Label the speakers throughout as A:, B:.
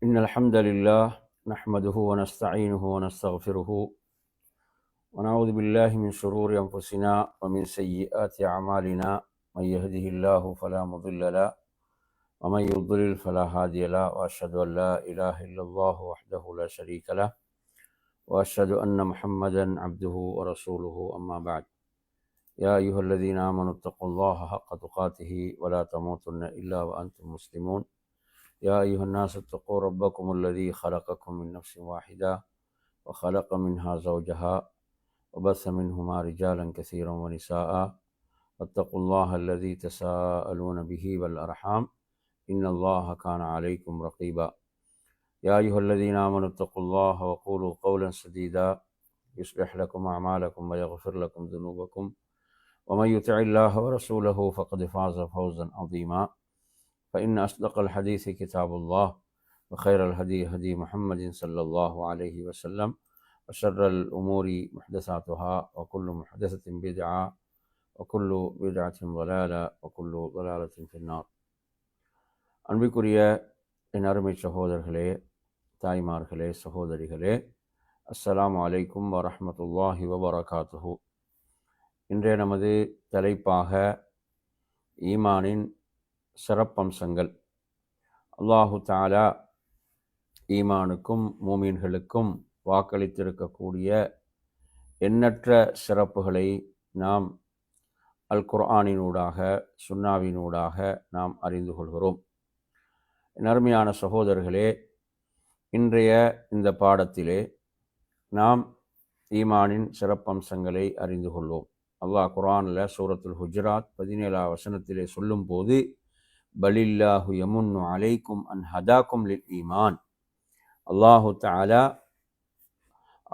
A: إن الحمد لله نحمده ونستعينه ونستغفره ونعوذ بالله من شرور أنفسنا ومن سيئات أعمالنا. من يهده الله فلا مضل له ومن يضلل فلا هادي له، وأشهد أن لا إله إلا الله وحده لا شريك له، وأشهد أن محمدا عبده ورسوله. أما بعد، يا أيها الذين آمنوا اتقوا الله حق تقاته ولا تموتن إلا وأنتم مسلمون. يا أيها الناس اتقوا ربكم الذي خلقكم من نفس واحدة وخلق منها زوجها وبث منهما رجالا كثيرا ونساء، واتقوا الله الذي تساءلون به والأرحام إن الله كان عليكم رقيبا. يا أيها الذين آمنوا اتقوا الله وقولوا قولا سديدا يصلح لكم أعمالكم ويغفر لكم ذنوبكم، ومن يطع الله ورسوله فقد فاز فوزا عظيما. فإن أصدق الحديث كتاب الله، وخير الهدي هدي محمد صلى الله عليه وسلم، وشر الأمور محدثاتها، وكل محدثة بدعة، وكل بدعة ضلالة، وكل ضلالة في النار. அன்பிற்குரிய என் அருமை சகோதரர்களே, தாய்மார்களே, சகோதரிகளே, அஸ்ஸலாமு அலைக்கும் வரஹ்மத்துல்லாஹி வபரகாத்துஹு. இன்றைய நமது தலைப்பாக ஈமானின் சிறப்பம்சங்கள். அல்லாஹு தஆலா ஈமானுக்கும் மூமீன்களுக்கும் வாக்களித்திருக்கக்கூடிய எண்ணற்ற சிறப்புகளை நாம் அல் குர்ஆனினூடாக சுன்னாவினூடாக நாம் அறிந்து கொள்கிறோம். நறுமையான சகோதரர்களே, இன்றைய இந்த பாடத்திலே நாம் ஈமானின் சிறப்பம்சங்களை அறிந்து கொள்வோம். அல்லாஹ் குர்ஆனில் சூரத்துல் ஹுஜராத் 17 வசனத்திலே சொல்லும் போது, பலில்லாஹு யமுன்னு அலைக்கும் அன் ஹதாக்கும் லில் ஈமான். அல்லாஹு தஆலா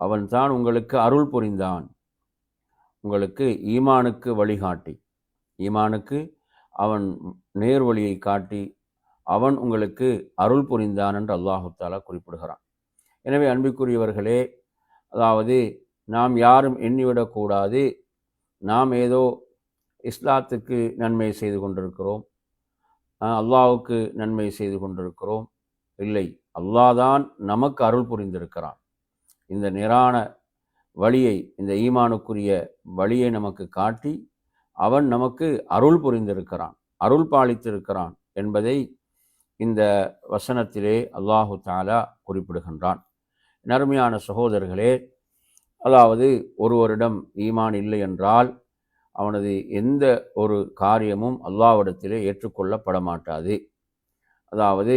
A: அவன் தான் உங்களுக்கு அருள் புரிந்தான், உங்களுக்கு ஈமானுக்கு வழிகாட்டி, ஈமானுக்கு அவன் நேர்வழியை காட்டி அவன் உங்களுக்கு அருள் புரிந்தான் என்று அல்லாஹு தஆலா குறிப்பிடுகிறான். எனவே அன்பிற்குரியவர்களே, அதாவது நாம் யாரும் எண்ணிவிடக்கூடாது நாம் ஏதோ இஸ்லாத்துக்கு நன்மை செய்து கொண்டிருக்கிறோம், அல்லாஹ்வுக்கு நன்மை செய்து கொண்டிருக்கிறோம். இல்லை, அல்லாஹ் தான் நமக்கு அருள் புரிந்திருக்கிறான். இந்த நேரான வழியை, இந்த ஈமானுக்குரிய வழியை நமக்கு காட்டி அவன் நமக்கு அருள் புரிந்திருக்கிறான், அருள் பாலித்திருக்கிறான் என்பதை இந்த வசனத்திலே அல்லாஹு தஆலா குறிப்பிடுகின்றான். நறுமையான சகோதரர்களே, அதாவது ஒருவரிடம் ஈமான் இல்லை என்றால் அவனது எந்த ஒரு காரியமும் அல்லாஹ்விடத்திலே ஏற்றுக்கொள்ளப்பட மாட்டாது. அதாவது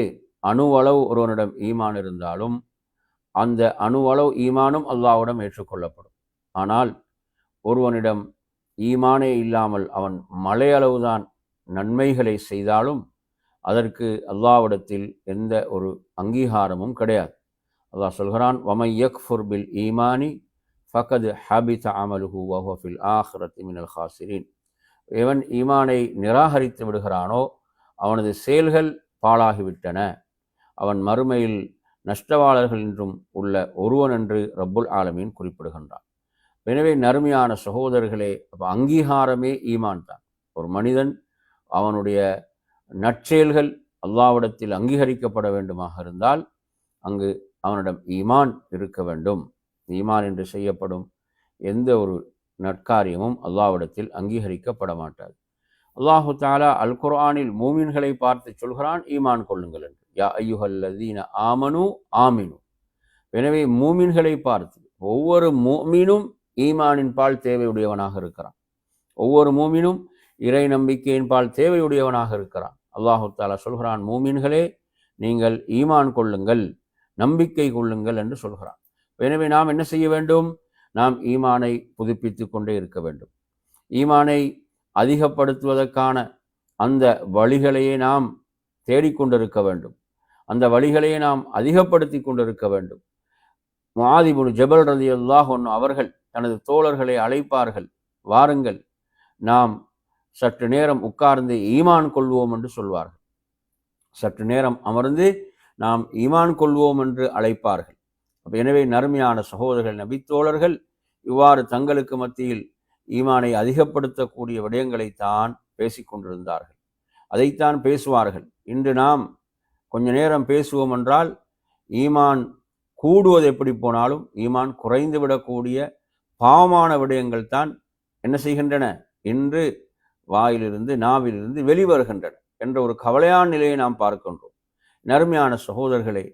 A: அணுவளவு ஒருவனிடம் ஈமான் இருந்தாலும் அந்த அணுவளவு ஈமானும் அல்லாஹ்விடம் ஏற்றுக்கொள்ளப்படும். ஆனால் ஒருவனிடம் ஈமானே இல்லாமல் அவன் மலையளவுதான் நன்மைகளை செய்தாலும் அதற்கு அல்லாஹ்விடத்தில் எந்த ஒரு அங்கீகாரமும் கிடையாது. அல்லாஹ் சொல்கிறான், வமை யக்ஃபுர் பில் ஈமானி ஃபகத் ஹபித அமலுஹு வஹுவ ஃபில் ஆখিরাতি மினல் காசிரீன். எவன் ஈமானை நிராகரித்து விடுகிறானோ அவனது செயல்கள் பாழாகிவிட்டன, அவன் மறுமையில் நஷ்டவாளர்கள் என்றும் உள்ள ஒருவன் என்று ரப்புல் ஆலமீன் குறிப்பிடுகின்றான். எனவே நறுமையான சகோதரர்களே, அங்கீகாரமே ஈமான் தான். ஒரு மனிதன் அவனுடைய நற்செயல்கள் அல்லாஹ்விடத்தில் அங்கீகரிக்கப்பட வேண்டுமாக இருந்தால் அங்கு அவனிடம் ஈமான் இருக்க வேண்டும். ஈமான் என்று செய்யப்படும் எந்த ஒரு நற்காரியமும் அல்லாஹ்விடத்தில் அங்கீகரிக்கப்பட மாட்டாது. அல்லாஹு தஆலா அல் குர்ஆனில் மூமின்களை பார்த்து சொல்கிறான், ஈமான் கொள்ளுங்கள் என்று. யா அய்யுஹல்லதீன ஆமனு ஆமினு. எனவே மூமின்களை பார்த்து, ஒவ்வொரு மூமினும் ஈமானின் பால் தேவையுடையவனாக இருக்கிறான், ஒவ்வொரு மூமினும் இறை நம்பிக்கையின் பால் தேவையுடையவனாக இருக்கிறான். அல்லாஹு தஆலா சொல்கிறான், மூமின்களே நீங்கள் ஈமான் கொள்ளுங்கள், நம்பிக்கை கொள்ளுங்கள் என்று சொல்கிறான். எனவே நாம் என்ன செய்ய வேண்டும்? நாம் ஈமானை புதுப்பித்து கொண்டே இருக்க வேண்டும். ஈமானை அதிகப்படுத்துவதற்கான அந்த வழிகளையே நாம் தேடிக்கொண்டிருக்க வேண்டும், அந்த வழிகளையே நாம் அதிகப்படுத்தி கொண்டிருக்க வேண்டும். முஆத் இப்னு ஜபல் ரலியல்லாஹு அன்ஹு அவர்கள் தனது தோழர்களை அழைப்பார்கள், வாருங்கள் நாம் சற்று நேரம் உட்கார்ந்து ஈமான் கொள்வோம் என்று சொல்வார்கள். சற்று நேரம் அமர்ந்து நாம் ஈமான் கொள்வோம் என்று அழைப்பார்கள். எனவே நறுமையான சகோதரர்கள், நபித்தோழர்கள் இவ்வாறு தங்களுக்கு மத்தியில் ஈமானை அதிகப்படுத்தக்கூடிய விடயங்களைத்தான் பேசிக்கொண்டிருந்தார்கள், அதைத்தான் பேசுவார்கள். இன்று நாம் கொஞ்ச நேரம் பேசுவோம் என்றால் ஈமான் கூடுவது எப்படி போனாலும் ஈமான் குறைந்து விடக்கூடிய பாவமான விடயங்கள் தான் என்ன செய்கின்றன, இன்று வாயிலிருந்து நாவிலிருந்து வெளிவருகின்றன என்ற ஒரு கவலையான நிலையை நாம் பார்க்கின்றோம். நறுமையான சகோதரர்களே,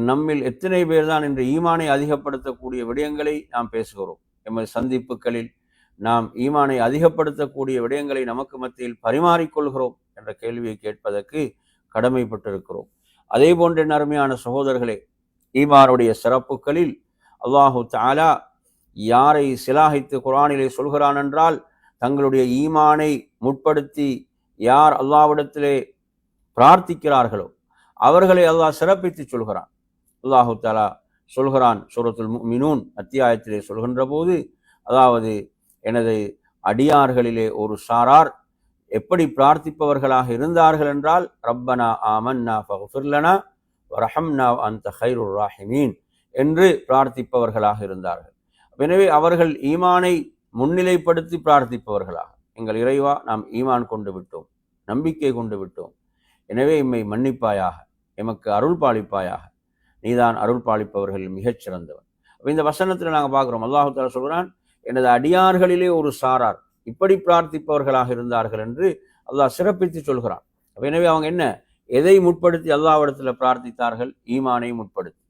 A: நம்மில் எத்தனை பேர் தான் இன்று ஈமானை அதிகப்படுத்தக்கூடிய விடயங்களை நாம் பேசுகிறோம்? எமது சந்திப்புகளில் நாம் ஈமானை அதிகப்படுத்தக்கூடிய விடயங்களை நமக்கு மத்தியில் பரிமாறிக்கொள்கிறோம் என்ற கேள்வியை கேட்பதற்கு கடமைப்பட்டிருக்கிறோம். அதே போன்ற நறுமையான சகோதரர்களே, ஈமானுடைய சிறப்புகளில் அல்லாஹு தஆலா யாரை சிலாகித்து குர்ஆனிலே சொல்கிறான் என்றால், தங்களுடைய ஈமானை முற்படுத்தி யார் அல்லாஹ்விடத்திலே பிரார்த்திக்கிறார்களோ அவர்களை அல்லாஹ் சிறப்பித்து சொல்கிறான். அல்லாஹு தஆலா சொல்கிறான் சூரத்துல் முஃமினூன் அத்தியாயத்திலே சொல்கின்ற போது, அதாவது எனது அடியார்களிலே ஒரு சாரார் எப்படி பிரார்த்திப்பவர்களாக இருந்தார்கள் என்றால், ரப்பனா ஆமன்னா ஃபக்ஃபிர் லனா வரஹம்னா அன்த கைருர் ராஹிமீன் என்று பிரார்த்திப்பவர்களாக இருந்தார்கள். எனவே அவர்கள் ஈமானை முன்னிலைப்படுத்தி பிரார்த்திப்பவர்களாக, எங்கள் இறைவா, நாம் ஈமான் கொண்டு விட்டோம், நம்பிக்கை கொண்டு விட்டோம், எனவே எம்மை மன்னிப்பாயாக, எமக்கு அருள் பாலிப்பாயாக, நீதான் அருள் பாலிப்பவர்கள் மிகச் சிறந்தவன். இந்த வசனத்தில் நாங்கள் பார்க்குறோம், அல்லாஹு தஆலா சொல்கிறான், எனது அடியார்களிலே ஒரு சாரார் இப்படி பிரார்த்திப்பவர்களாக இருந்தார்கள் என்று அல்லாஹ் சிறப்பித்து சொல்கிறான். எனவே அவங்க என்ன, எதை முற்படுத்தி அல்லாஹ்விடத்தில் பிரார்த்தித்தார்கள்? ஈமானை முற்படுத்தி.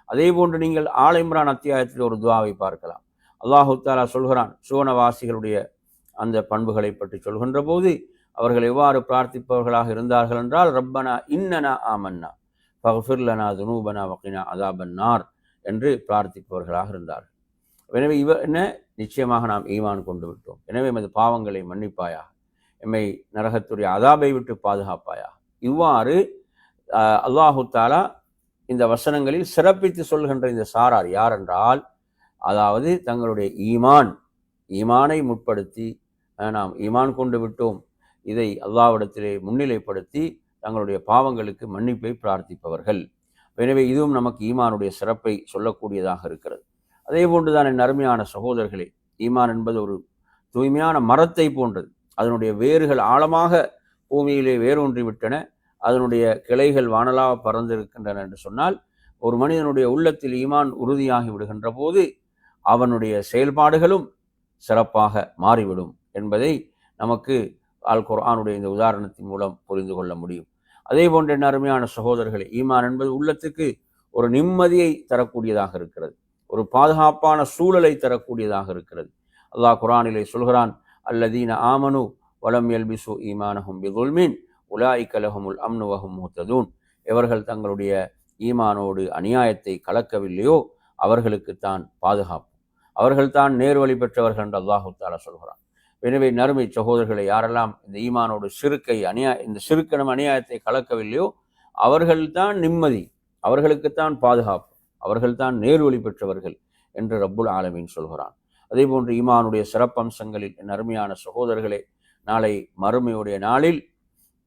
A: அதே போன்று நீங்கள் ஆல் இம்ரான் அத்தியாயத்தில் ஒரு துஆவை பார்க்கலாம். அல்லாஹு தஆலா சொல்கிறான், சுவனவாசிகளுடைய அந்த பண்புகளை பற்றி சொல்கின்ற போது அவர்கள் எவ்வாறு பிரார்த்திப்பவர்களாக இருந்தார்கள் என்றால், ரப்பனா இன்னனா ஆமன்னா ஃபக்ஃபிர் லனா துனூபனா வகினா அஸாபன்னார் என்று பிரார்த்திப்பவர்களாக இருந்தார்கள். எனவே என்ன, நிச்சயமாக நாம் ஈமான் கொண்டு விட்டோம், எனவே எமது பாவங்களை மன்னிப்பாயாக, எம்மை நரகத்துடைய அதாபை விட்டு பாதுகாப்பாயாக. இவ்வாறு அல்லாஹு தஆலா இந்த வசனங்களில் சிறப்பித்து சொல்கின்ற இந்த சாரார் யார் என்றால், அதாவது தங்களுடைய ஈமானை முற்படுத்தி நாம் ஈமான் கொண்டு விட்டோம், இதை அல்லாஹ்விடத்திலே முன்னிலைப்படுத்தி தங்களுடைய பாவங்களுக்கு மன்னிப்பை பிரார்த்திப்பவர்கள். எனவே இதுவும் நமக்கு ஈமானுடைய சிறப்பை சொல்லக்கூடியதாக இருக்கிறது. அதே போன்றுதான் என் அருமையான சகோதரர்களே, ஈமான் என்பது ஒரு தூய்மையான மரத்தை போன்றது. அதனுடைய வேர்கள் ஆழமாக பூமியிலே வேரூன்றி விட்டன, அதனுடைய கிளைகள் வானலாக பறந்திருக்கின்றன என்று சொன்னால், ஒரு மனிதனுடைய உள்ளத்தில் ஈமான் உறுதியாகி விடுகின்ற போது அவனுடைய செயல்பாடுகளும் சிறப்பாக மாறிவிடும் என்பதை நமக்கு அல் குர்ஆனுடைய இந்த உதாரணத்தின் மூலம் புரிந்து கொள்ள முடியும். அதே போன்ற அருமையான சகோதரர்களே, ஈமான் என்பது உள்ளத்துக்கு ஒரு நிம்மதியை தரக்கூடியதாக இருக்கிறது, ஒரு பாதுகாப்பான சூழலை தரக்கூடியதாக இருக்கிறது. அல்லாஹ் குர்ஆனிலே சொல்கிறான், அல்லதீன ஆமனு வலம் யல்பிசு ஈமானஹும் பிதுல்மின் உலாயிக லஹுமுல் அம்னு வஹும் முஹ்ததூன். எவர்கள் தங்களுடைய ஈமானோடு அநியாயத்தை கலக்கவில்லையோ அவர்களுக்குத்தான் பாதுகாப்பு, அவர்கள்தான் நேர்வழி பெற்றவர்கள் என்று அல்லாஹு தஆலா சொல்கிறான். எனவே நறுமை சகோதரர்களை, யாரெல்லாம் இந்த ஈமானோடு இந்த சிறுக்கணும் அநியாயத்தை கலக்கவில்லையோ அவர்கள்தான் நிம்மதி, அவர்களுக்குத்தான் பாதுகாப்பு, அவர்கள்தான் நேர்வழி பெற்றவர்கள் என்று ரப்புல் ஆலமீன் சொல்கிறான். அதே போன்று ஈமானுடைய சிறப்பம்சங்களில் என் அருமையான சகோதரர்களே, நாளை மறுமையுடைய நாளில்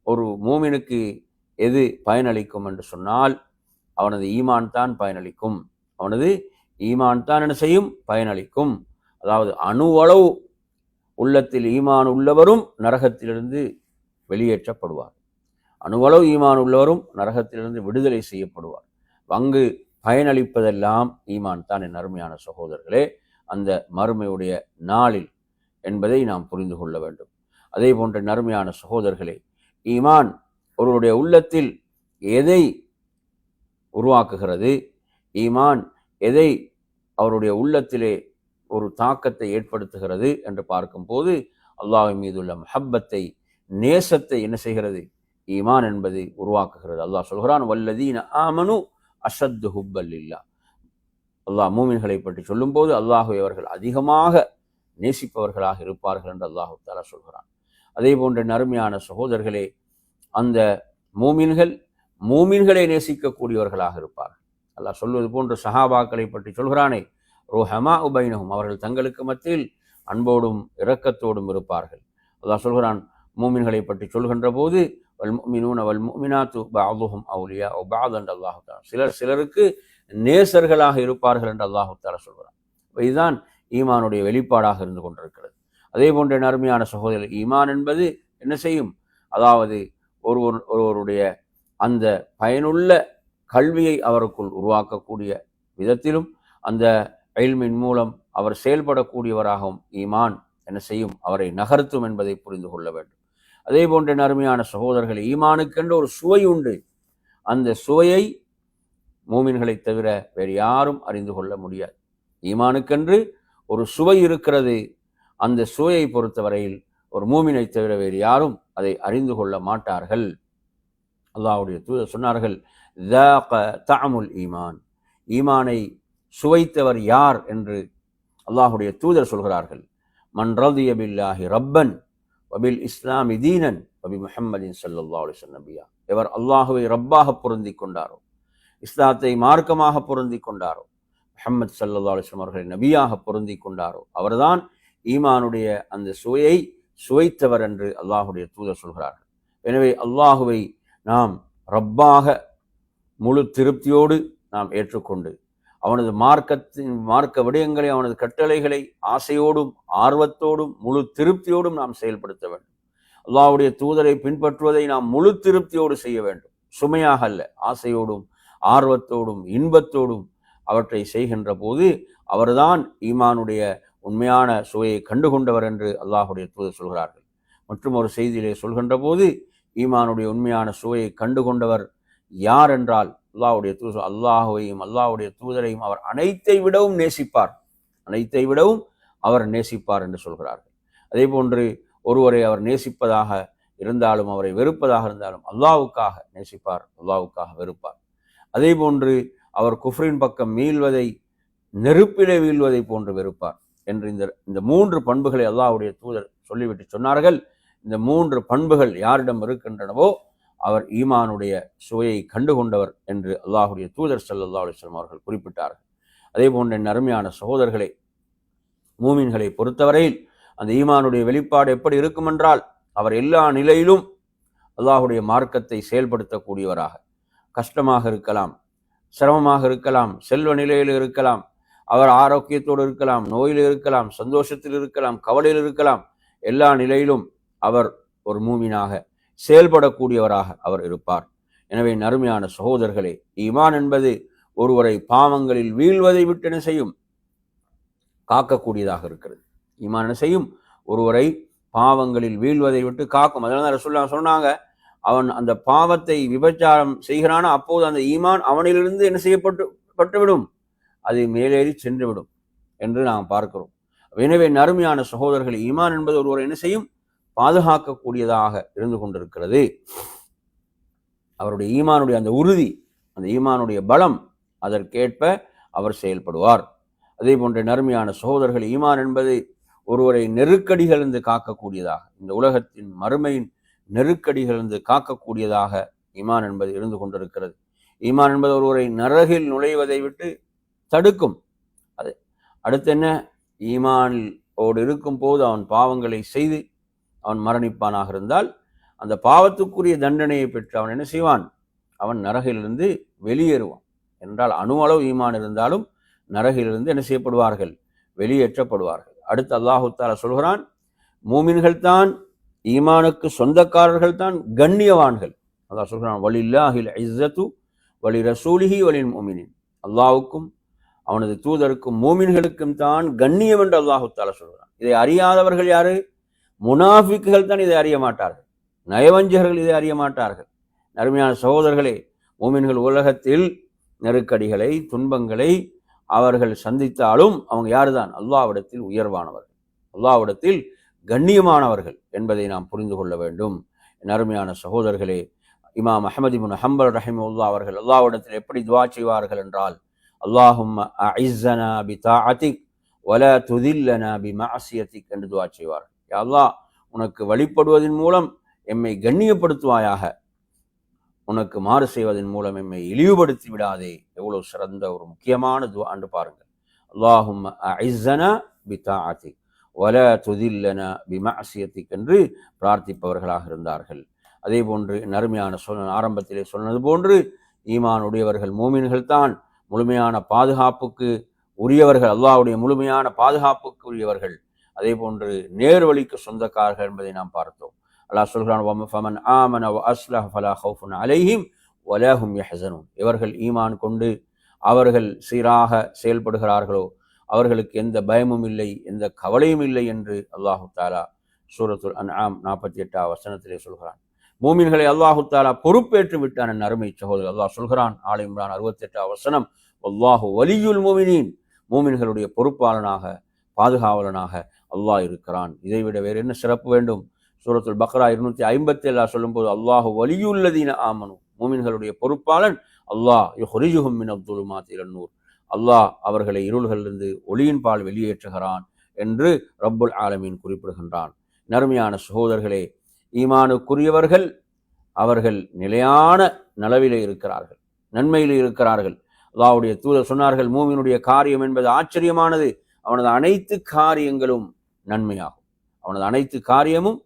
A: ஒரு மூமினுக்கு எது பயனளிக்கும் என்று சொன்னால், அவனது ஈமான் தான் பயனளிக்கும், அவனது ஈமான் தான் என்ன செய்யும், பயனளிக்கும். அதாவது அணுவளவு உள்ளத்தில் ஈமான் உள்ளவரும் நரகத்திலிருந்து வெளியேற்றப்படுவார், அணுவளவு ஈமான் உள்ளவரும் நரகத்திலிருந்து விடுதலை செய்யப்படுவார். அங்கு பயனளிப்பதெல்லாம் ஈமான் தான் என் அருமையான சகோதரர்களே, அந்த மறுமையுடைய நாளில் என்பதை நாம் புரிந்து கொள்ள வேண்டும். அதே போன்ற நறுமையான சகோதரர்களே, ஈமான் ஒருவருடைய உள்ளத்தில் எதை உருவாக்குகிறது, ஈமான் எதை அவருடைய உள்ளத்திலே ஒரு தாக்கத்தை ஏற்படுத்துகிறது என்று பார்க்கும்போது, அல்லாஹ்வின் மீதுள்ள மஹப்பத்தை, நேசத்தை என்ன செய்கிறது, ஈமான் என்பது உருவாக்குகிறது. அல்லாஹ் சொல்கிறான், வல்லதீன ஆமனு அஷத்து ஹுப்பல் லில்லாஹ். அல்லாஹ் மூமின்களை பற்றி சொல்லும்போது அல்லாஹ்வை அவர்கள் அதிகமாக நேசிப்பவர்களாக இருப்பார்கள் என்று அல்லாஹ் தஆலா சொல்கிறான். அதே போன்ற நறுமையான சகோதரர்களே, அந்த மூமின்களை நேசிக்கக்கூடியவர்களாக இருப்பார்கள். அல்லாஹ் சொல்வது போன்று சஹாபாக்களை பற்றி சொல்கிறானே, ருஹமா உபைனஹும், அவர்கள் தங்களுக்கு மத்தியில் அன்போடும் இரக்கத்தோடும் இருப்பார்கள். அல்லாஹ் சொல்கிறான் மூமின்களை பற்றி சொல்கின்ற போது, வல் முஃமினூன வல் முஃமினாத்து பஅதுஹும் அவுலியா பஅத் என்று அல்லாஹ் தஆலா சிலருக்கு நேசர்களாக இருப்பார்கள் என்று அல்லாஹ் தஆலா சொல்கிறான். இதுதான் ஈமானுடைய வெளிப்பாடாக இருந்து கொண்டிருக்கிறது. அதே போன்ற அருமையான சகோதரர், ஈமான் என்பது என்ன செய்யும், அதாவது ஒருவருடைய அந்த பயனுள்ள கல்வியை அவருக்குள் உருவாக்கக்கூடிய விதத்திலும் அந்த இல்மின் மூலம் அவர் செயல்படக்கூடியவராகவும் ஈமான் என்ன செய்யும், அவரை நகர்த்தும் என்பதை புரிந்து கொள்ள வேண்டும். அதே போன்ற அருமையான சகோதரர்கள், ஈமானுக்கென்று ஒரு சுவை உண்டு. அந்த சுவையை மூமின்களை தவிர வேறு யாரும் அறிந்து கொள்ள முடியாது. ஈமானுக்கென்று ஒரு சுவை இருக்கிறது. அந்த சுவையை பொறுத்தவரையில் ஒரு மூமினை தவிர வேறு யாரும் அதை அறிந்து கொள்ள மாட்டார்கள். அல்லாஹ்வுடைய தூதர் சொன்னார்கள், ذاق طعم الإيمان, ஈமானை சுவைத்தவர் யார் என்று அல்லாஹ்வுடைய தூதர் சொல்கிறார்கள். மன் ரதிய பில்லாஹி ரப்பன் வபில் இஸ்லாமி தீனன் வபி முஹம்மதின் ஸல்லல்லாஹு அலைஹி வஸல்லம் நபியா, எவர் அல்லாஹுவை ரப்பாக பொருந்தி கொண்டாரோ, இஸ்லாத்தை மார்க்கமாக பொருந்தி கொண்டாரோ, முஹம்மது ஸல்லல்லாஹு அலைஹி வஸல்லம் அவர்களை நபியாக பொருந்தி கொண்டாரோ, அவர்தான் ஈமானுடைய அந்த சுவையை சுவைத்தவர் என்று அல்லாஹுடைய தூதர் சொல்கிறார்கள். எனவே அல்லாஹுவை நாம் ரப்பாக முழு திருப்தியோடு நாம் ஏற்றுக்கொண்டு அவனது மார்க்க விடயங்களை, அவனது கட்டளைகளை ஆசையோடும் ஆர்வத்தோடும் முழு திருப்தியோடும் நாம் செயல்படுத்த வேண்டும். அல்லாஹ்வுடைய தூதரை பின்பற்றுவதை நாம் முழு திருப்தியோடு செய்ய வேண்டும், சுமையாக அல்ல. ஆசையோடும் ஆர்வத்தோடும் இன்பத்தோடும் அவற்றை செய்கின்ற போது அவர்தான் ஈமானுடைய உண்மையான சுவையை கண்டுகொண்டவர் என்று அல்லாஹ்வுடைய தூதர் சொல்கிறார்கள். மற்றும் ஒரு செய்தியிலே சொல்கின்ற போது ஈமானுடைய உண்மையான சுவையை கண்டுகொண்டவர் யார் என்றால் அல்லாஹ்வுடைய தூதர், அல்லாஹுவையும் அல்லாஹ்வுடைய தூதரையும் அவர் அனைத்தை விடவும் நேசிப்பார், அனைத்தை விடவும் அவர் நேசிப்பார் என்று சொல்கிறார்கள். அதே போன்று ஒருவரை அவர் நேசிப்பதாக இருந்தாலும் அவரை வெறுப்பதாக இருந்தாலும் அல்லாஹ்வுக்காக நேசிப்பார், அல்லாஹ்வுக்காக வெறுப்பார். அதே போன்று அவர் குஃப்ரின் பக்கம் மீள்வதை நெருப்பிலே வீழ்வதை போன்று வெறுப்பார் என்று இந்த மூன்று பண்புகளை அல்லாஹ்வுடைய தூதர் சொல்லிவிட்டு சொன்னார்கள். இந்த மூன்று பண்புகள் யாரிடம் இருக்கின்றனவோ அவர் ஈமானுடைய சுவையை கண்டுகொண்டவர் என்று அல்லாஹ்வுடைய தூதர் ஸல்லல்லாஹு அலைஹி வஸல்லம் அவர்கள் குறிப்பிட்டார்கள். அதே போன்ற அருமையான சகோதரர்களே, மூமின்களை பொறுத்தவரையில் அந்த ஈமானுடைய வெளிப்பாடு எப்படி இருக்கும் என்றால், அவர் எல்லா நிலையிலும் அல்லாஹ்வுடைய மார்க்கத்தை செயல்படுத்தக்கூடியவராக, கஷ்டமாக இருக்கலாம், சிரமமாக இருக்கலாம், செல்வ நிலையில் இருக்கலாம், அவர் ஆரோக்கியத்தோடு இருக்கலாம், நோயில் இருக்கலாம், சந்தோஷத்தில் இருக்கலாம், கவலையில் இருக்கலாம், எல்லா நிலையிலும் அவர் ஒரு மூமினாக செயல்படக்கூடியவராக அவர் இருப்பார். எனவே அருமையான சகோதரர்களே, ஈமான் என்பது ஒருவரை பாவங்களில் வீழ்வதை விட்டு என்ன செய்யும், காக்கக்கூடியதாக இருக்கிறது. ஈமான் என்ன செய்யும், ஒருவரை பாவங்களில் வீழ்வதை விட்டு காக்கும். அதனால ரசூலுல்லாஹ் சொன்னாங்க, அவன் அந்த பாவத்தை விபச்சாரம் செய்கிறானோ அப்போது அந்த ஈமான் அவனிலிருந்து என்ன செய்யப்பட்டுவிடும், அது மேலேறி சென்றுவிடும் என்று நாம் பார்க்கிறோம். எனவே அருமையான சகோதரர்கள், ஈமான் என்பது ஒருவரை என்ன செய்யும், பாதுகாக்கக்கூடியதாக இருந்து கொண்டிருக்கிறது. அவருடைய ஈமானுடைய அந்த உறுதி, அந்த ஈமானுடைய பலம், அதற்கேற்ப அவர் செயல்படுவார். அதே போன்ற அருமையான சகோதரர்கள், ஈமான் என்பது ஒருவரை நெருக்கடிகளிலிருந்து காக்கக்கூடியதாக, இந்த உலகத்தின் மறுமையின் நெருக்கடிகளிலிருந்து காக்கக்கூடியதாக ஈமான் என்பது இருந்து கொண்டிருக்கிறது. ஈமான் என்பது ஒருவரை நரகில் நுழைவதை விட்டு தடுக்கும். அது அடுத்து என்ன, ஈமானோடு இருக்கும் போது அவன் பாவங்களை செய்து அவன் மரணிப்பானாக இருந்தால் அந்த பாவத்துக்குரிய தண்டனையை பெற்று அவன் என்ன செய்வான், அவன் நரகிலிருந்து வெளியேறுவான். என்றால் அணுவளவு ஈமான் இருந்தாலும் நரகிலிருந்து என்ன செய்யப்படுவார்கள், வெளியேற்றப்படுவார்கள். அடுத்து அல்லாஹு தஆலா சொல்கிறான், மூமின்கள் தான், ஈமானுக்கு சொந்தக்காரர்கள் தான் கண்ணியவான்கள். அல்லாஹ் சொல்கிறான், வலில்லாஹில் இஸ்ஸத்து வலி ரசூலிஹி வலில் முஃமினீன், அல்லாஹ்வுக்கும் அவனது தூதருக்கும் மூமின்களுக்கும் தான் கண்ணியம் என்று அல்லாஹு தஆலா சொல்கிறான். இதை அறியாதவர்கள் யாரு, முனாஃபிக்குகள் தான் இதை அறிய மாட்டார்கள், நயவஞ்சகர்கள் இதை அறிய மாட்டார்கள். அருமையான சகோதரர்களே, மூமின்கள் உலகத்தில் நெருக்கடிகளை துன்பங்களை அவர்கள் சந்தித்தாலும் அவங்க யாருதான், அல்லாஹ்விடத்தில் உயர்வானவர்கள், அல்லாஹ்விடத்தில் கண்ணியமானவர்கள் என்பதை நாம் புரிந்து கொள்ள வேண்டும். என் அருமையான சகோதரர்களே, இமாம் அஹ்மத் இப்னு ஹம்பல் ரஹிமஹுல்லாஹ் அவர்கள் அல்லாஹ்விடத்தில் எப்படி துஆ செய்வார்கள் என்றால், அல்லாஹும்ம அஇஸ்ஸனா பிதாஅதிக் வலா துதில்லனா பிமஅசியதிக் என்று துஆ செய்வார்கள். யா அல்லாஹ், உனக்கு வழிபடுவதன் மூலம் எம்மை கண்ணியப்படுத்துவாயாக, உனக்கு மாறு செய்வதன் மூலம் எம்மை இழிவுபடுத்தி விடாதே. எவ்வளவு சிறந்த ஒரு முக்கியமான துஆ என்று பாருங்கள். அல்லாஹும்ம அஇஸ்ஸனா பிதாஅதிக் வலா துதில்லனா பிமஅசியதிக் என்று பிரார்த்திப்பவர்களாக இருந்தார்கள். அதே போன்று நறுமையான ஆரம்பத்திலே சொன்னது போன்று ஈமானுடையவர்கள் மூமின்கள் தான் முழுமையான பாதுகாப்புக்கு உரியவர்கள், அல்லாஹ்வுடைய முழுமையான பாதுகாப்புக்கு உரியவர்கள். அதே போன்று நேர்வழிக்கு சொந்தக்காரர்கள் என்பதை நாம் பார்த்தோம். அல்லாஹ் சொல்கிறான், ஃபமன் ஆமன வ அஸ்லஹ ஃபலா ஹௌஃபுன் அலைஹிம் வலஹும் யஹ்ஸனூன். இவர்கள் ஈமான் கொண்டு அவர்கள் சீராக செயல்படுகிறார்களோ அவர்களுக்கு எந்த பயமும் இல்லை, எந்த கவலையும் இல்லை என்று அல்லாஹு தாலா சூரத்துல் அன்ஆம் 48 வசனத்திலே சொல்கிறான். மூமின்களை அல்லாஹு தாலா பொறுப்பேற்று விட்டான். என் அருமை சகோதரர், அல்லாஹ் சொல்கிறான் ஆல இம்ரான் 68 வசனம், அல்லாஹு வலியுல் முஃமினீன். மூமின்களுடைய பொறுப்பாளனாக பாதுகாவலனாக அல்லாஹ் இருக்கிறான். இதைவிட வேறு என்ன சிறப்பு வேண்டும்? சூரத்துல் பக்ரா 257 சொல்லும்போது அல்லாஹு வலியுல்லதீன ஆமனு, மூமின்களுடைய பொறுப்பாளன் அல்லாஹ் யுஹ்ரிஜுஹும் மினல் ஸுலுமாத்தி இலன் நூர், அல்லாஹ் அவர்களை இருள்களிலிருந்து ஒளியின் பால் வெளியேற்றுகிறான் என்று ரப்புல் ஆலமீன் குறிப்பிடுகின்றான். நறுமையான சகோதரர்களே, ஈமானுக்குரியவர்கள் அவர்கள் நிலையான நலவிலே இருக்கிறார்கள், நன்மையிலே இருக்கிறார்கள். அல்லாஹ்வுடைய தூதர் சொன்னார்கள், மூமினுடைய காரியம் என்பது ஆச்சரியமானது, அவனது அனைத்து காரியங்களும் நன்மையாகும், அவனது அனைத்து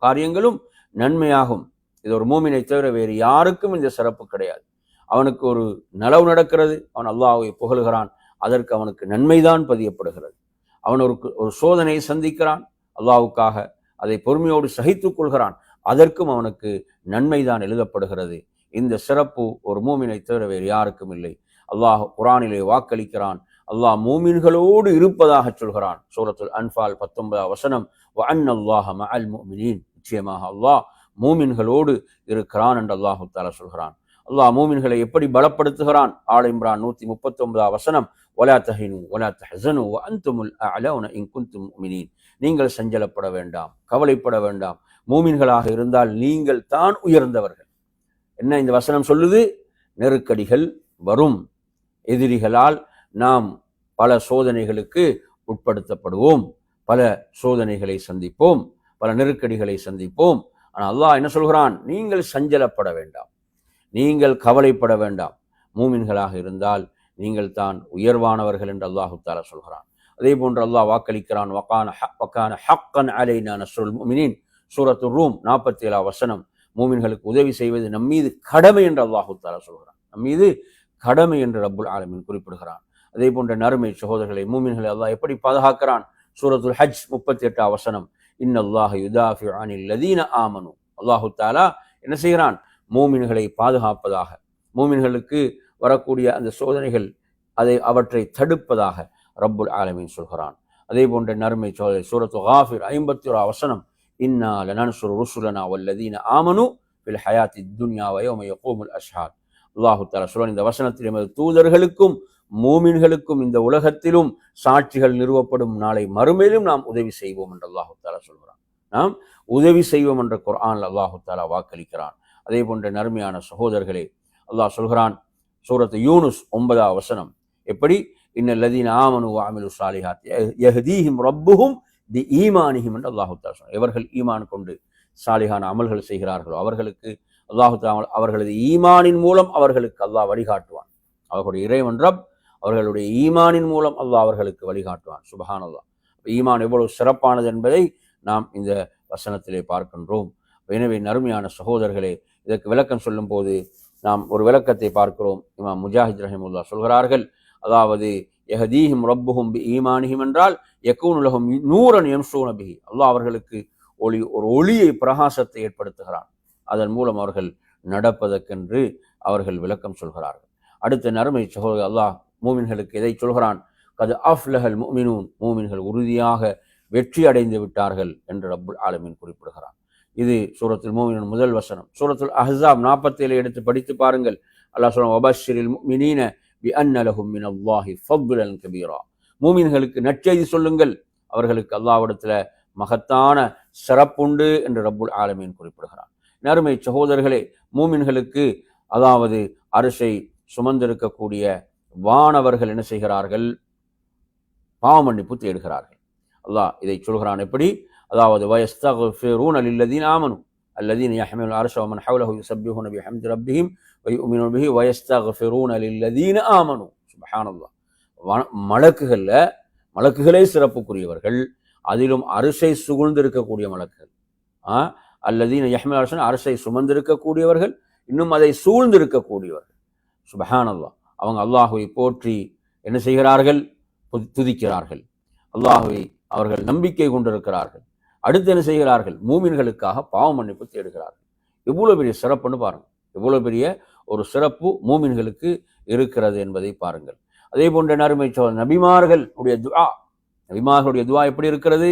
A: காரியங்களும் நன்மையாகும். இது ஒரு மூமினை தவிர வேறு யாருக்கும் இந்த சிறப்பு கிடையாது. அவனுக்கு ஒரு நலவு நடக்கிறது, அவன் அல்லாஹ்வை புகழுகிறான், அதற்கு அவனுக்கு நன்மைதான் பதியப்படுகிறது. அவன் ஒரு சோதனையை சந்திக்கிறான், அல்லாஹ்வுக்காக அதை பொறுமையோடு சகித்துக் கொள்கிறான், அதற்கும் அவனுக்கு நன்மைதான் எழுதப்படுகிறது. இந்த சிறப்பு ஒரு மூமினை தவிர வேறு யாருக்கும் இல்லை. அல்லாஹ் குர்ஆனிலே வாக்களிக்கிறான், அல்லாஹ் மூமின்களோடு இருப்பதாக சொல்கிறான். சூரத்துல் அன்ஃபால் 19 வசனம், வஅன்னல்லாஹ மஅல் முஃமினீன், நிச்சயமாக அல்லாஹ் மூமின்களோடு இருக்கிறான் என்று அல்லாஹு தஆலா சொல்கிறான். அல்லாஹ் மூமின்களை எப்படி பலப்படுத்துகிறான்? ஆல இம்ரான் 139 வசனம், வலா தஹினு வலா தஹ்ஸனு வஅன்துமுல் அஅலவுன இன் குன்தும் முஃமினீன். நீங்கள் சஞ்சலப்பட வேண்டாம், கவலைப்பட வேண்டாம், மூமின்களாக இருந்தால் நீங்கள் தான் உயர்ந்தவர்கள். என்ன இந்த வசனம் சொல்லுது? நெருக்கடிகள் வரும், எதிரிகளால் நாம் பல சோதனைகளுக்கு உட்படுத்தப்படுவோம், பல சோதனைகளை சந்திப்போம், பல நெருக்கடிகளை சந்திப்போம். ஆனால் அல்லாஹ் என்ன சொல்கிறான்? நீங்கள் சஞ்சலப்பட வேண்டாம், நீங்கள் கவலைப்பட வேண்டாம், மூமின்களாக இருந்தால் நீங்கள் தான் உயர்வானவர்கள் என்று அல்லாஹு தஆலா சொல்கிறான். அதே போன்று அல்லாஹ் வாக்களிக்கிறான், வகான ஹக்கன் அலைனா நஸ்ருல் முஃமினீன். சூரத்துர் ரூம் 47 வசனம், மூமின்களுக்கு உதவி செய்வது நம்மீது கடமை என்று அல்லாஹு தஆலா சொல்கிறான். நம்மீது கடமை என்று ரப்புல் ஆலமீன் குறிப்பிடுகிறான். அதே போன்ற நறுமை சகோதரர்களை, மூமின்களை அல்லாஹ் எப்படி பாதுகாக்கிறான்? சூரத்துல் ஹஜ் 38 வசனம், இன்னல்லாஹ யுதாஃபிஉ அனில் லதீன ஆமனு. அல்லாஹு தஆலா என்ன செய்கிறான்? மூமின்களை பாதுகாப்பதாக, மூமின்களுக்கு வரக்கூடிய அந்த சோதனைகள் அவற்றை தடுப்பதாக ரப்புல் ஆலமீன் சொல்கிறான். அதே போன்ற நறுமை சோதனை சூரத்து காஃபிர் 51 வசனம், இன்னா லனன்சுரு ருசுலனா வல்லதீன ஆமனு ஃபில் ஹயாத்தித் துன்யா வ யௌம யகூமுல் அஷ்ஹாத். அல்லாஹு தஆலா சொல்றான், இந்த வசனத்தில் எமது தூதர்களுக்கும் மூமின்களுக்கும் இந்த உலகத்திலும் சாட்சிகள் நிறுவப்படும் நாளை மறுமையிலும் நாம் உதவி செய்வோம் என்று அல்லாஹு தஆலா சொல்கிறான். நாம் உதவி செய்வோம் என்ற குர்ஆனில் அல்லாஹு தஆலா வாக்களிக்கிறான். அதே போன்ற நறுமையான சகோதரர்களே, அல்லாஹ் சொல்கிறான் சூரத்து யூனுஸ் 9 வசனம், எப்படி? இன்னல்லதீன ஆமனு வ அமிலு ஸாலிஹாத் யஹ்தீஹிம் ரப்புஹும் பிஈமானிஹிம் என்று அல்லாஹு தஆலா சொல்றான். எவர்கள் ஈமான் கொண்டு சாலிஹான அமல்கள் செய்கிறார்களோ அவர்களுக்கு அல்லாஹு தஆலா அவர்களது ஈமானின் மூலம் அவர்களுக்கு அல்லாஹ் வழிகாட்டுவான். அவர்களுடைய இறைவன் ரப் அவர்களுடைய ஈமானின் மூலம் அல்லாஹ் அவர்களுக்கு வழிகாட்டுவான். சுப்ஹானல்லாஹ். ஈமான் எவ்வளவு சிறப்பானது என்பதை நாம் இந்த வசனத்திலே பார்க்கின்றோம். எனவே நறுமையான சகோதரர்களே, இதற்கு விளக்கம் சொல்லும் போது நாம் ஒரு விளக்கத்தை பார்க்கிறோம். இமாம் முஜாஹித் ரஹிமஹுல்லாஹ் சொல்கிறார்கள், அதாவது யஹ்தீஹிம் ரப்புஹும் பிஈமானிஹிம் என்றால் யகூனு லஹும் நூரன் யம்ஷூன பிஹி. அல்லாஹ் அவர்களுக்கு ஒரு ஒளியை, பிரகாசத்தை ஏற்படுத்துகிறான். அதன் மூலம் அவர்கள் நடப்பதற்கென்று அவர்கள் விளக்கம் சொல்கிறார்கள். அடுத்த நறுமை சகோதரர், அல்லாஹ் மூமின்களுக்கு எதை சொல்கிறான்? கது அஃப்லஹல் முஃமினூன், மூமின்கள் உறுதியாக வெற்றி அடைந்து விட்டார்கள் என்று ரப்புல் ஆலமீன் குறிப்பிடுகிறான். இது சூரத்துல் மூமினூன் முதல் வசனம். சூரத்துல் அஹ்ஸாப் 47 எடுத்து படித்து பாருங்கள். அல்லாஹ் சொல்றான், வபஷ்ஷிரில் முஃமினீன பிஅன்ன லஹும் மினல்லாஹி ஃபض்லன் கபீரா. மூமின்களுக்கு நற்செய்தி சொல்லுங்கள், அவர்களுக்கு அல்லாஹ்விடத்தில் மகத்தான சிறப்புண்டு என்று ரப்புல் ஆலமீன் குறிப்பிடுகிறான். நறுமை சகோதரர்களே, மூமின்களுக்கு அதாவது அரிசை சுமந்திருக்கக்கூடிய வானவர்கள் என்ன செய்கிறார்கள்? பாவ மன்னிப்பு தேடுகிறார்கள். அல்லாஹ் இதை சொல்கிறான் எப்படி? அதாவது வயஸ்தக்ஃபிரூன லில்லதீன ஆமனு அல்லதீன யஹ்மிலுல் அர்ஷ வமன் ஹவ்லஹு யுஸப்பிஹூன பிஹம்தி ரப்பிஹிம் வயுமினூன பிஹி வயஸ்தக்ஃபிரூன லில்லதீன ஆமனு. சுப்ஹானல்லாஹ். மலக்குகளே சிறப்புக்குரியவர்கள், அதிலும் அரிசை சுகழ்ந்திருக்கக்கூடிய மலக்குகள். அல்லதீன யஹ்மிலுல் அர்ஷ, அரிசை சுமந்திருக்கக்கூடியவர்கள், இன்னும் அதை சூழ்ந்திருக்கக்கூடியவர்கள். சுப்ஹானல்லாஹ். அவங்க அல்லாஹுவை போற்றி என்ன செய்கிறார்கள்? துதிக்கிறார்கள். அல்லாஹுவை அவர்கள் நம்பிக்கை கொண்டிருக்கிறார்கள். அடுத்து என்ன செய்கிறார்கள்? மூமின்களுக்காக பாவ மன்னிப்பு தேடுகிறார்கள். எவ்வளவு பெரிய சிறப்புன்னு பாருங்க, எவ்வளவு பெரிய ஒரு சிறப்பு மூமின்களுக்கு இருக்கிறது என்பதை பாருங்கள். அதே போன்ற நறுமை நபிமார்களுடைய துஆ, நபிமார்களுடைய துஆ எப்படி இருக்கிறது?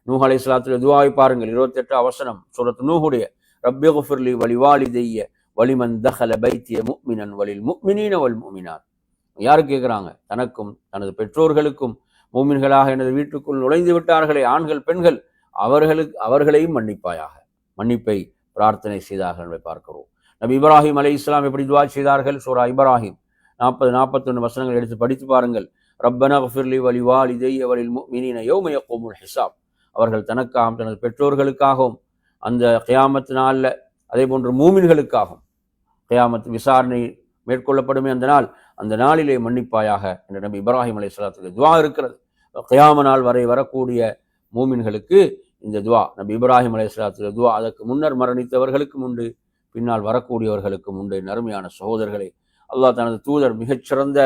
A: நூஹ் அலைஹிஸ்ஸலாத்துடைய துஆவை பாருங்கள். 28 வசனம் சூரத்து நூஹுடைய, ரப்பிக்ஃபிர்லி வலிவாலிதைய வலிமன் தஹல பைத்திய முஃமினன் வலில் முஃமினீன வல் முஃமினாத். யாரு கேட்குறாங்க? தனக்கும் தனது பெற்றோர்களுக்கும், மூமின்களாக எனது வீட்டுக்குள் நுழைந்து விட்டார்களே ஆண்கள் பெண்கள், அவர்களையும் மன்னிப்பாயாக. மன்னிப்பை பிரார்த்தனை செய்தார்கள் என்பதை பார்க்கிறோம். நபி இப்ராஹிம் அலைஹிஸ்ஸலாம் எப்படி துஆ செய்தார்கள்? சூரா இப்ராஹிம் 40-41 வசனங்கள் எடுத்து படித்து பாருங்கள். ரப்பனா ஃபிர்லி வலிவாலிதைய வலில் முஃமினீன யௌம யகூமுல் ஹிசாப். அவர்கள் தனக்காகவும் தனது பெற்றோர்களுக்காகவும் அந்த கியாமத் நாளில், அதே போன்று மூமின்களுக்காகவும் கியாமத் விசாரணை மேற்கொள்ளப்படுமே அந்த நாள், அந்த நாளிலே மன்னிப்பாயாக என்ற நபி இப்ராஹிம் அலைஹிஸ்ஸலாத்துடைய துஆ இருக்கிறது. கியாம நாள் வரை வரக்கூடிய மூமின்களுக்கு இந்த துஆ, நபி இப்ராஹிம் அலைஹிஸ்ஸலாத்துடைய துஆ அதற்கு முன்னர் மரணித்தவர்களுக்கும் உண்டு, பின்னால் வரக்கூடியவர்களுக்கும் உண்டு. நறுமையான சகோதரர்களை, அல்லாஹ் தனது தூதர், மிகச்சிறந்த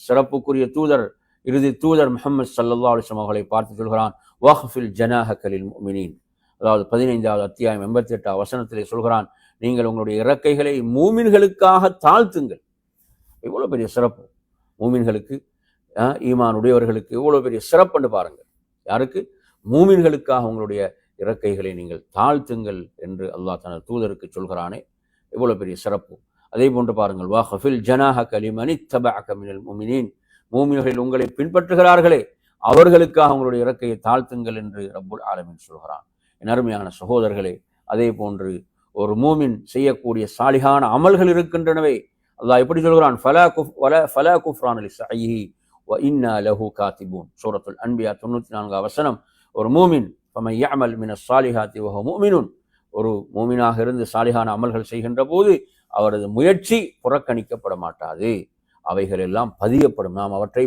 A: சிறப்புக்குரிய தூதர், இறுதி தூதர் முஹம்மது ஸல்லல்லாஹு அலைஹி வஸல்லம் அவர்களை பார்த்து சொல்கிறான், வஹ்ஃபில் ஜனாஹக லில் முஃமினீன். அதாவது 15வது அத்தியாயம் 88 வசனத்திலே சொல்கிறான், நீங்கள் உங்களுடைய இறக்கைகளை மூமின்களுக்காக தாழ்த்துங்கள். எவ்வளவு பெரிய சிறப்பு மூமின்களுக்கு, ஈமான் உடையவர்களுக்கு எவ்வளவு பெரிய சிறப்புன்னு பாருங்கள். யாருக்கு? மூமின்களுக்காக உங்களுடைய இறக்கைகளை நீங்கள் தாழ்த்துங்கள் என்று அல்லாஹ் தனது தூதருக்கு சொல்கிறானே, எவ்வளவு பெரிய சிறப்பு. அதே போன்று பாருங்கள், வஹ்ஃபில் ஜனாஹக லிமன் இத்தபஅக மினல் முஃமினீன். மூமின்களில் உங்களை பின்பற்றுகிறார்களே அவர்களுக்காக உங்களுடைய இறக்கையை தாழ்த்துங்கள் என்று ரப்புல் ஆலமீன் சொல்கிறான். என் அருமையான சகோதரர்களே, அதே போன்று ஒரு மூமின் செய்யக்கூடிய சாலிகான அமல்கள் இருக்கின்றனவே. அல்லாஹ் எப்படி சொல்கிறான்? ஃபலா குஃப்ரான லிஸஅய்ஹி வ இன்னா லஹு காத்திபூன். சூரத்துல் அன்பியா 94 வசனம். ஒரு மூமின் ஃபமன் யஅமல் மினஸ் ஸாலிஹாத்தி வஹுவ முஃமினுன், ஒரு மூமினாக இருந்து சாலிகான அமல்கள் செய்கின்ற போது அவரது முயற்சி புறக்கணிக்கப்பட மாட்டாது, அவைகள் எல்லாம் பதியப்படும். நாம் அவற்றை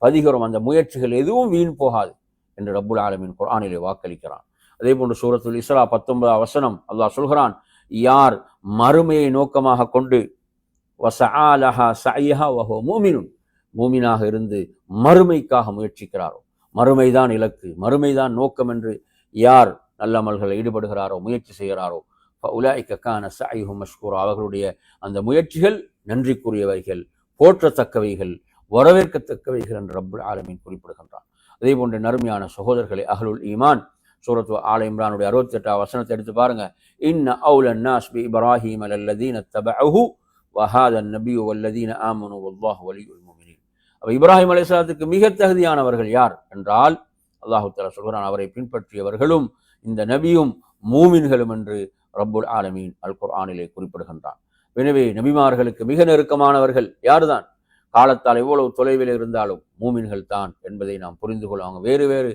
A: பதிகிறோம், அந்த முயற்சிகள் எதுவும் வீண் போகாது என்று ரப்புல் ஆலமீன் குர்ஆனிலே வாக்களிக்கிறான். அதே போன்று சூரத்துல் இஸ்ரா 19 வசனம் அல்லாஹ் சொல்கிறான், யார் மறுமையை நோக்கமாக கொண்டு வஸஆலஹா ஸஅய்ஹா வஹுவ முஃமினுன், மூமினாக இருந்து மறுமைக்காக முயற்சிக்கிறாரோ, மறுமைதான் இலக்கு, மறுமைதான் நோக்கம் என்று யார் நல்ல அமல்களில் ஈடுபடுகிறாரோ, முயற்சி செய்கிறாரோ, ஃபஉலாயிக கான ஸஅய்ஹும் மஷ்கூரா, அவர்களுடைய அந்த முயற்சிகள் நன்றிக்குரியவைகள், போற்றத்தக்கவைகள், வரவேற்கத்தக்கவைகள் என்று ரப்புல் ஆலமீன் குறிப்பிடுகின்றான். அதே போன்ற நறுமையான சகோதரர்களை, அஹ்லுல் ஈமான் சூரத்து ஆல இம்ரானுடைய 68 வசனத்தை எடுத்து பாருங்க. இன்ன அவுலன் நாஸ் பி இப்ராஹீம் லல்லதீன தபஅஹு வ ஹாதன் நபியு வல்லதீன ஆமனு வல்லாஹு வலியுல் முஃமினீன். அப்ப இப்ராஹிம் அலைஹிஸ்ஸலாத்துக்கு மிக தகுதியானவர்கள் யார் என்றால், அல்லாஹ் தஆலா சொல்கிறான், அவரை பின்பற்றியவர்களும் இந்த நபியும் மூமின்களும் என்று ரப்புல் ஆலமீன் அல் குர்ஆனிலே குறிப்பிடுகின்றான். எனவே நபிமார்களுக்கு மிக நெருக்கமானவர்கள் யாருதான்? காலத்தால் எவ்வளவு தொலைவில் இருந்தாலும் மூமின்கள் தான் என்பதை நாம் புரிந்து கொள்ள. அவங்க வேறு வேறு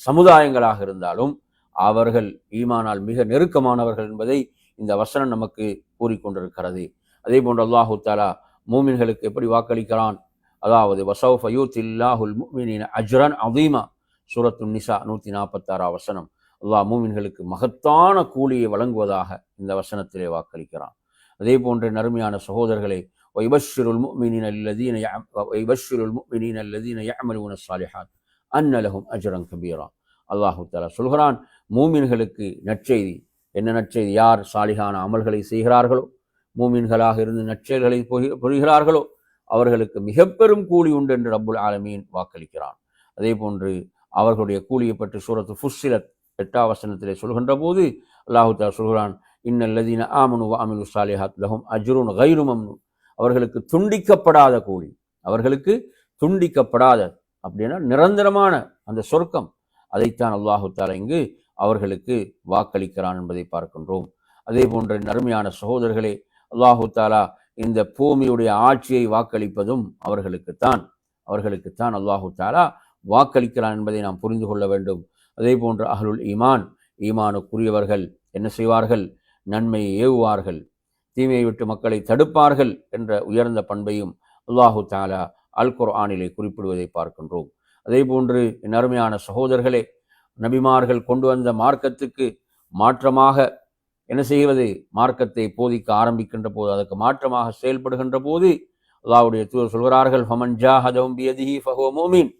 A: சமுதாயங்களாக இருந்தாலும் அவர்கள் ஈமானால் மிக நெருக்கமானவர்கள் என்பதை இந்த வசனம் நமக்கு கூறிக்கொண்டிருக்கிறது. அதே போன்று அல்லாஹு தஆலா மூமின்களுக்கு எப்படி வாக்களிக்கிறான்? அதாவது வஸௌஃப யூத்தில்லாஹுல் முஃமினீன அஜ்ரன் அதீமா. சூரத்துன் நிசா 146 வசனம். அல்லாஹ் மூமின்களுக்கு மகத்தான கூலியை வழங்குவதாக இந்த வசனத்திலே வாக்களிக்கிறான். அதே போன்ற நறுமையான சகோதரர்களை, வைபஷ்ஷிருல் முஃமினீன அல்லதீன யஅமலூன ஸாலிஹாத் அன்ன லஹும் அஜ்ரன் கபீரா. அல்லாஹு தஆலா சொல்கிறான், மூமின்களுக்கு நற்செய்தி. என்ன நற்செய்தி? யார் சாலிகான அமல்களை செய்கிறார்களோ, மூமின்களாக இருந்து நற்செயல்களை புரிகிறார்களோ அவர்களுக்கு மிக பெரும் கூலி உண்டு என்று ரப்புல் ஆலமீன் வாக்களிக்கிறான். அதே போன்று அவர்களுடைய கூலியை பற்றி சூரத்து ஃபுஸ்ஸிலத் 8 வசனத்திலே சொல்கின்ற போது அல்லாஹு தஆலா சொல்கிறான், இன்னல்லதீன ஆமனு வ அமிலு ஸாலிஹாத் லஹும் அஜ்ருன் கைரு மம்னூன். அவர்களுக்கு துண்டிக்கப்படாத கூலி, அவர்களுக்கு துண்டிக்கப்படாத, அப்படின்னா நிரந்தரமான அந்த சொர்க்கம், அதைத்தான் அல்லாஹு தஆலா இங்கு அவர்களுக்கு வாக்களிக்கிறான் என்பதை பார்க்கின்றோம். அதே போன்ற நறுமையான சகோதரர்களே, அல்லாஹு தஆலா இந்த பூமியுடைய ஆட்சியை வாக்களிப்பதும் அவர்களுக்குத்தான் அல்லாஹு தஆலா வாக்களிக்கிறான் என்பதை நாம் புரிந்து கொள்ள வேண்டும். அதே போன்று அஹ்லுல் ஈமான், ஈமானுக்குரியவர்கள் என்ன செய்வார்கள்? நன்மையை ஏவுவார்கள், தீமையை விட்டு மக்களை தடுப்பார்கள் என்ற உயர்ந்த பண்பையும் அல்லாஹு தஆலா அல் குர்ஆனிலே குறிப்பிடுவதை பார்க்கின்றோம். அதே போன்று நறுமையான சகோதரர்களே, நபிமார்கள் கொண்டு வந்த மார்க்கத்துக்கு மாற்றமாக என்ன செய்வது? மார்க்கத்தை போதிக்க ஆரம்பிக்கின்ற போது, அதற்கு மாற்றமாக செயல்படுகின்ற போது அல்லாஹ்வுடைய தூதர் சொல்கிறார்கள், ஃபமன் ஜாஹதஹும் பியதிஹி ஃபஹுவ முஃமின்.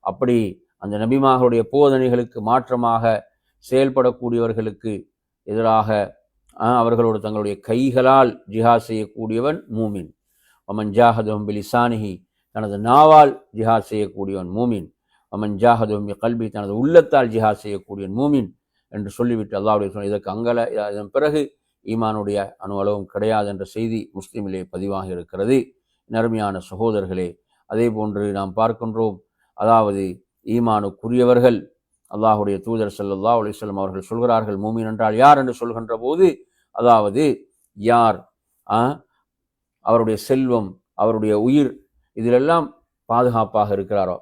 A: அப்படி அந்த நபிமார்களுடைய போதனைகளுக்கு மாற்றமாக செயல்படக்கூடியவர்களுக்கு எதிராக அவர்களோடு தங்களுடைய கைகளால் ஜிஹாத் செய்யக்கூடியவன் மூமின். வமன் ஜாஹதுஹும் பிலிசானிஹி, தனது நாவால் ஜிஹாத் செய்யக்கூடியவன் மூமின். வமன் ஜாஹதுஹும் பிகல்பி, தனது உள்ளத்தால் ஜிஹாத் செய்யக்கூடியவன் மூமின் என்று சொல்லிவிட்டு அல்லாஹ்வுடைய சொன்ன இதற்கு இதன் பிறகு ஈமானுடைய அணு அளவும் கிடையாது என்ற செய்தி முஸ்லிமிலே பதிவாக இருக்கிறது. நறுமையான சகோதரர்களே, அதே போன்று நாம் பார்க்கின்றோம், அதாவது ஈமானுக்குரியவர்கள் அல்லாஹுடைய தூதர் ஸல்லல்லாஹு அலைஹி வஸல்லம் அவர்கள் சொல்கிறார்கள், மூமின் என்றால் யார் என்று சொல்கின்ற போது, அதாவது யார் அவருடைய செல்வம், அவருடைய உயிர், இதிலெல்லாம் பாதுகாப்பாக இருக்கிறாரோ,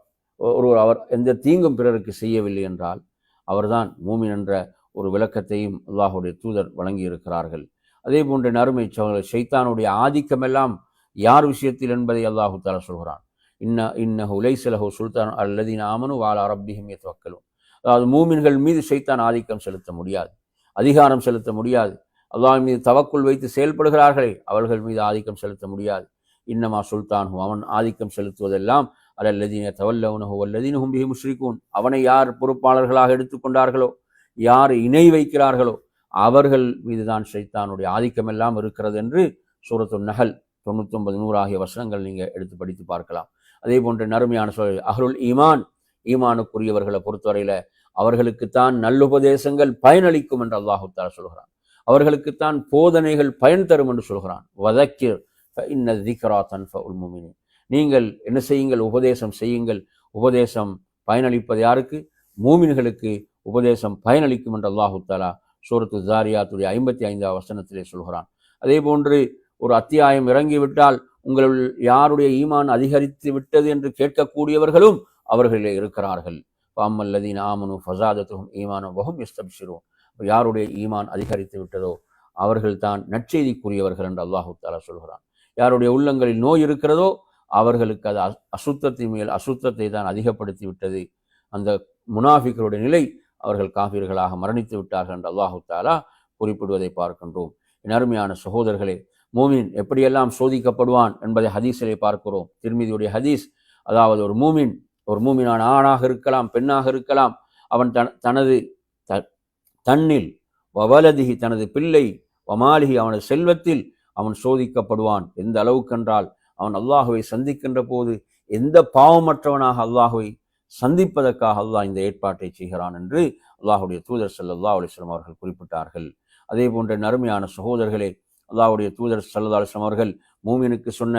A: அவர் எந்த தீங்கும் பிறருக்கு செய்யவில்லை என்றால் அவர்தான் மூமின் என்ற ஒரு விளக்கத்தையும் அல்லாஹுடைய தூதர் வழங்கி இருக்கிறார்கள். அதே போன்ற நறுமை ஷைத்தானுடைய ஆதிக்கமெல்லாம் யார் விஷயத்தில் என்பதை அல்லாஹு தஆலா சொல்கிறான். இன்னஹு லைஸ லஹு சுல்தான் அல்லதீன ஆமனு வஅலா ரப்பிஹிம் யதவக்கலூன். அதாவது மூமின்கள் மீது ஷைத்தான் ஆதிக்கம் செலுத்த முடியாது, அதிகாரம் செலுத்த முடியாது. அல்லாஹ் மீது தவக்குள் வைத்து செயல்படுகிறார்களே, அவர்கள் மீது ஆதிக்கம் செலுத்த முடியாது. இன்னமா சுல்தான்ஹு, அவன் ஆதிக்கம் செலுத்துவதெல்லாம் அலல்லதீன தவல்லவுனஹு வல்லதீன ஹும் பிஹி முஷ்ரிகூன், அவனை யார் பொறுப்பாளர்களாக எடுத்துக்கொண்டார்களோ, யார் இணை வைக்கிறார்களோ அவர்கள் மீதுதான் ஷைத்தானுடைய ஆதிக்கம் எல்லாம் இருக்கிறது என்று சூரத்துன் நஹல் 99, 100 ஆகிய வசனங்கள் நீங்க எடுத்து படித்து பார்க்கலாம். அதே போன்ற நறுமையான சொல் அஹ்லுல் ஈமான், ஈமானுக்குரியவர்களை பொறுத்தவரையில அவர்களுக்குத்தான் நல்லுபதேசங்கள் பயனளிக்கும் என்று அல்லாஹு தஆலா சொல்கிறான். அவர்களுக்குத்தான் போதனைகள் பயன் தரும் என்று சொல்கிறான். வதக்கிர் ஃபஇன்ன ذிக்ரா தன்ஃபஉல் முஃமினீன், நீங்கள் என்ன செய்யுங்கள், உபதேசம் செய்யுங்கள். உபதேசம் பயனளிப்பது யாருக்கு? மூமின்களுக்கு உபதேசம் பயனளிக்கும் என்று அல்லாஹு தஆலா சூரத்து ஸாரியாத்துடைய 55ஆம் வசனத்திலே சொல்கிறான். அதே போன்று ஒரு அத்தியாயம் இறங்கிவிட்டால் உங்கள் யாருடைய ஈமான் அதிகரித்து விட்டது என்று கேட்கக்கூடியவர்களும் அவர்களே இருக்கிறார்கள். ஃபஅம்மல்லதீன ஆமனு ஃபஸாதத்துஹும் ஈமானன் வஹும் யஸ்தப்ஷிரூன், யாருடைய ஈமான் அதிகரித்து விட்டதோ அவர்கள் தான் நற்செய்திக்குரியவர்கள் என்று அல்லாஹு தஆலா சொல்கிறான். யாருடைய உள்ளங்களில் நோய் இருக்கிறதோ அவர்களுக்கு அது அசுத்தத்தின் மேல் அசுத்தத்தை தான் அதிகப்படுத்தி விட்டது. அந்த முனாஃபிக்களுடைய நிலை, அவர்கள் காஃபிர்களாக மரணித்து விட்டார்கள் என்று அல்லாஹு தஆலா குறிப்பிடுவதை பார்க்கின்றோம். என் அருமையான சகோதரர்களே, மூமின் எப்படியெல்லாம் சோதிக்கப்படுவான் என்பதை ஹதீஸிலே பார்க்கிறோம். திர்மிதியுடைய ஹதீஸ், அதாவது ஒரு மூமினான ஆணாக இருக்கலாம், பெண்ணாக இருக்கலாம், அவன் தனது தன்னில் வவலதிஹி, தனது பிள்ளை, வமாலிஹி, அவனது செல்வத்தில் அவன் சோதிக்கப்படுவான். எந்த அளவுக்கென்றால் அவன் அல்லாஹுவை சந்திக்கின்ற போது எந்த பாவமற்றவனாக அல்லாஹுவை சந்திப்பதற்காக அல்லாஹ் இந்த ஏற்பாட்டை செய்கிறான் என்று அல்லாஹுடைய தூதர் ஸல்லல்லாஹு அலைஹி வஸல்லம் அவர்கள் குறிப்பிட்டார்கள். அதே போன்ற நறுமையான சகோதரர்களே, அல்லாஹுடைய தூதர் ஸல்லல்லாஹு அலைஹி வஸல்லம் அவர்கள் மூமினுக்கு சொன்ன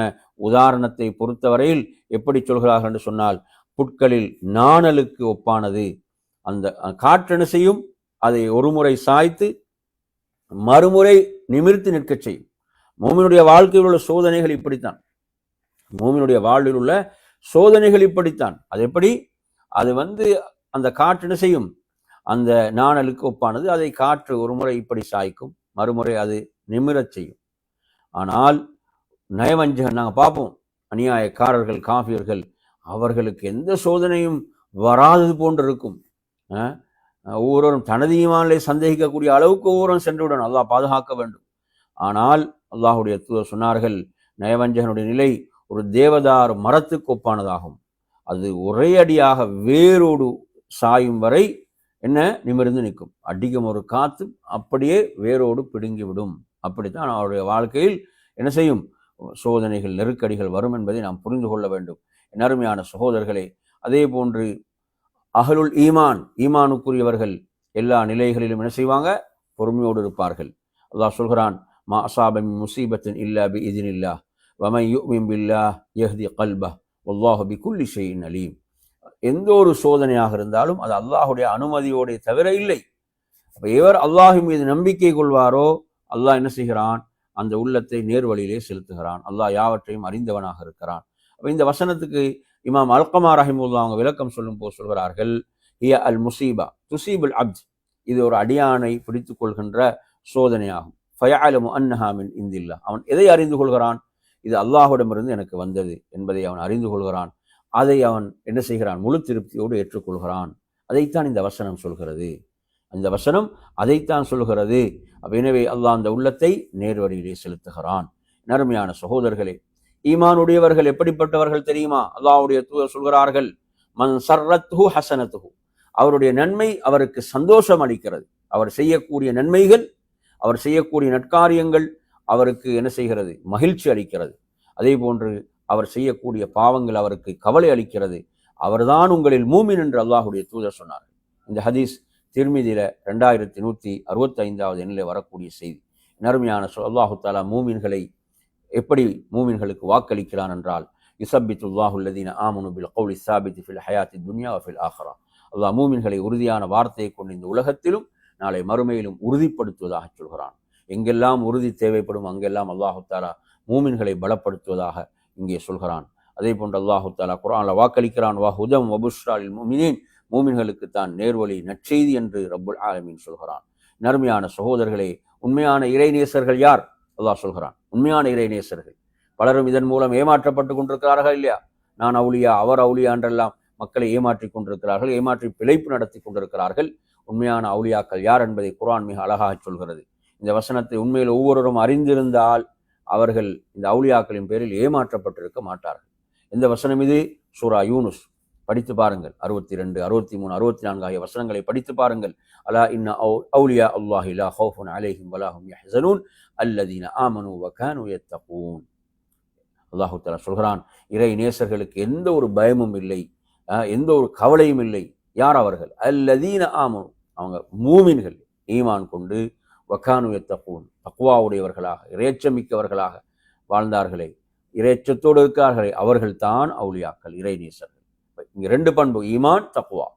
A: உதாரணத்தை பொறுத்தவரையில் எப்படி சொல்கிறார்கள் என்று சொன்னால், புட்களில் நாணலுக்கு ஒப்பானது. அந்த காற்றென செய்யும், அதை ஒரு முறை சாய்த்து மறுமுறை நிமிர்த்தி நிற்கச் செய்யும். மூமினுடைய வாழ்க்கையில் உள்ள சோதனைகள் இப்படித்தான். மூமினுடைய வாழ்வில் உள்ள சோதனைகள் இப்படித்தான். அது எப்படி? அது அந்த காற்று செய்யும், அந்த நாணலுக்கு ஒப்பானது. அதை காற்று ஒரு முறை இப்படி சாய்க்கும், மறுமுறை அது நிமிரச் செய்யும். ஆனால் நயவஞ்சகன், நாங்கள் பார்ப்போம், அநியாயக்காரர்கள், காஃபியர்கள், அவர்களுக்கு எந்த சோதனையும் வராதது போன்று இருக்கும். ஒவ்வொருவரும் தனது ஈமானிலே சந்தேகிக்கக்கூடிய அளவுக்கு ஒவ்வொருவரும் சென்றுவிடணும், அல்லாஹ் பாதுகாக்க வேண்டும். ஆனால் அல்லாஹுடைய தூதர் சொன்னார்கள், நயவஞ்சகனுடைய நிலை ஒரு தேவதார் மரத்துக்கு ஒப்பானதாகும். அது ஒரே அடியாக வேரோடு சாயும் வரை நிமிர்ந்து நிற்கும். அடிக்கும் ஒரு காத்து அப்படியே வேரோடு பிடுங்கிவிடும். அப்படித்தான் அவருடைய வாழ்க்கையில் என்ன செய்யும்? சோதனைகள், நெருக்கடிகள் வரும் என்பதை நாம் புரிந்து கொள்ள வேண்டும். என் அருமையான சகோதரர்களே, அதே போன்று அஹ்லுல் ஈமான், ஈமானுக்குரியவர்கள் எல்லா நிலைகளிலும் என்ன செய்வாங்க? பொறுமையோடு இருப்பார்கள். அல்லாஹ் சொல்கிறான், மா அஸாப மின் முஸீபத்தின் இல்லா பிஇذனில்லாஹ் வமன் யுமின் பில்லாஹ் யஹ்தி கல்பஹ் வல்லாஹு பிகுல்லி ஷைஇன் அலீம். எந்த ஒரு சோதனையாக இருந்தாலும் அது அல்லாஹுடைய அனுமதியோடு தவிர இல்லை. அப்ப எவர் அல்லாஹ் மீது நம்பிக்கை கொள்வாரோ அல்லாஹ் என்ன செய்கிறான்? அந்த உள்ளத்தை நேர்வழியிலே செலுத்துகிறான். அல்லாஹ் யாவற்றையும் அறிந்தவனாக இருக்கிறான். அப்ப இந்த வசனத்துக்கு இமாம் அல்கமா ரஹிமுல்லா அவங்க விளக்கம் சொல்லும் போது சொல்கிறார்கள், ஹிய அல் முசீபா துசீபுல் அப்த், இது ஒரு அடியானை பிடித்துக் கொள்கின்ற சோதனையாகும். ஃபயஅலமு அன்னஹா மின் இந்தில்லாஹ், அவன் எதை அறிந்து கொள்கிறான்? இது அல்லாஹ்விடமிருந்து எனக்கு வந்தது என்பதை அவன் அறிந்து கொள்கிறான். அதை அவன் என்ன செய்கிறான்? முழு திருப்தியோடு ஏற்றுக்கொள்கிறான். அதைத்தான் இந்த வசனம் சொல்கிறது. அந்த வசனம் அதைத்தான் சொல்கிறது. எனவே அல்லாஹ் அந்த உள்ளத்தை நேர்வழியிலே செலுத்துகிறான். நறுமையான சகோதரர்களே, ஈமானுடையவர்கள் எப்படிப்பட்டவர்கள் தெரியுமா? அல்லாஹ்வுடைய தூதர் சொல்கிறார்கள், மன் சர்ரத்ஹு ஹஸனத்துஹு, அவருடைய நன்மை அவருக்கு சந்தோஷம் அளிக்கிறது. அவர் செய்யக்கூடிய நன்மைகள் அவர் செய்யக்கூடிய நற்காரியங்கள் அவருக்கு என்ன செய்கிறது? மகிழ்ச்சி அளிக்கிறது. அதே போன்று அவர் செய்யக்கூடிய பாவங்கள் அவருக்கு கவலை அளிக்கிறது. அவர்தான் உங்களில் மூமின் என்று அல்லாஹுடைய தூதர் சொன்னார். இந்த ஹதீஸ் திர்மிதியில 2165வது எண்ணிலே வரக்கூடிய செய்தி. நறுமையான அல்லாஹு தஆலா மூமின்களை எப்படி மூமின்களுக்கு வாக்களிக்கிறான் என்றால், யுஸப்பித்துல்லாஹு அல்லதீன ஆமனு பில் கௌலி ஸாபித் ஃபில் ஹயாத்தி துன்யா வ ஃபில் ஆখিরা. அல்லாஹ் மூமின்களை உறுதியான வார்த்தையை கொண்டு இந்த உலகத்திலும் நாளை மறுமையிலும் உறுதிப்படுத்துவதாக சொல்கிறான். எங்கெல்லாம் உறுதி தேவைப்படும் அங்கெல்லாம் அல்லாஹு தஆலா மூமின்களை பலப்படுத்துவதாக இங்கே சொல்கிறான். அதே போன்று அல்லாஹு தஆலா குர்ஆன்ல வாக்களிக்கிறான், வ ஹுதம் வ புஷ்ரா லில் முஃமினீன், மூமின்களுக்கு தான் நேர்வழி நற்செய்தி என்று ரப்புல் ஆலமீன் சொல்கிறான். நறுமையான சகோதரர்களே, உண்மையான இறைநேசர்கள் யார்? அல்லாஹ் சொல்கிறான், உண்மையான இறைநேசர்கள். பலரும் இதன் மூலம் ஏமாற்றப்பட்டு கொண்டிருக்கிறார்கள் இல்லையா? நான் அவுலியா, அவர் அவுலியா என்றெல்லாம் மக்களை ஏமாற்றி கொண்டிருக்கிறார்கள், ஏமாற்றி பிழைப்பு நடத்தி கொண்டிருக்கிறார்கள். உண்மையான அவுலியாக்கள் யார் என்பதை குர்ஆன் மிக அழகாக சொல்கிறது. இந்த வசனத்தை உண்மையில் ஒவ்வொருவரும் அறிந்திருந்தால் அவர்கள் இந்த அவுலியாக்களின் பேரில் ஏமாற்றப்பட்டிருக்க மாட்டார்கள். இந்த வசனம் இது சூரா யூனுஸ், படித்து பாருங்கள். 62, 63, 64 ஆகிய வசனங்களை படித்து பாருங்கள். அலா இன்ன அவுலியா அல்லாஹி லா ஹௌஃபுன் அலைஹிம் வலா ஹும் யஹ்ஸனூன் அல்லதீன ஆமனூ வ கானூ யத்தகூன். அல்லாஹ் தஆலா சொல்கிறான், இறை நேசர்களுக்கு எந்த ஒரு பயமும் இல்லை, எந்த ஒரு கவலையும் இல்லை. யார் அவர்கள்? அல்லதீன ஆமனூ, அவங்க மூமின்கள், ஈமான் கொண்டு, வ கானூ யத்தகூன், தக்வாவுடையவர்களாக இறையச்சமிக்கவர்களாக வாழ்ந்தார்களே, இறையச்சத்தோடு இருக்கிறார்களே, அவர்கள் தான் அவுலியாக்கள், இறை நேசர்கள். இங்க 2 பண்பு, ஈமான், தக்வா.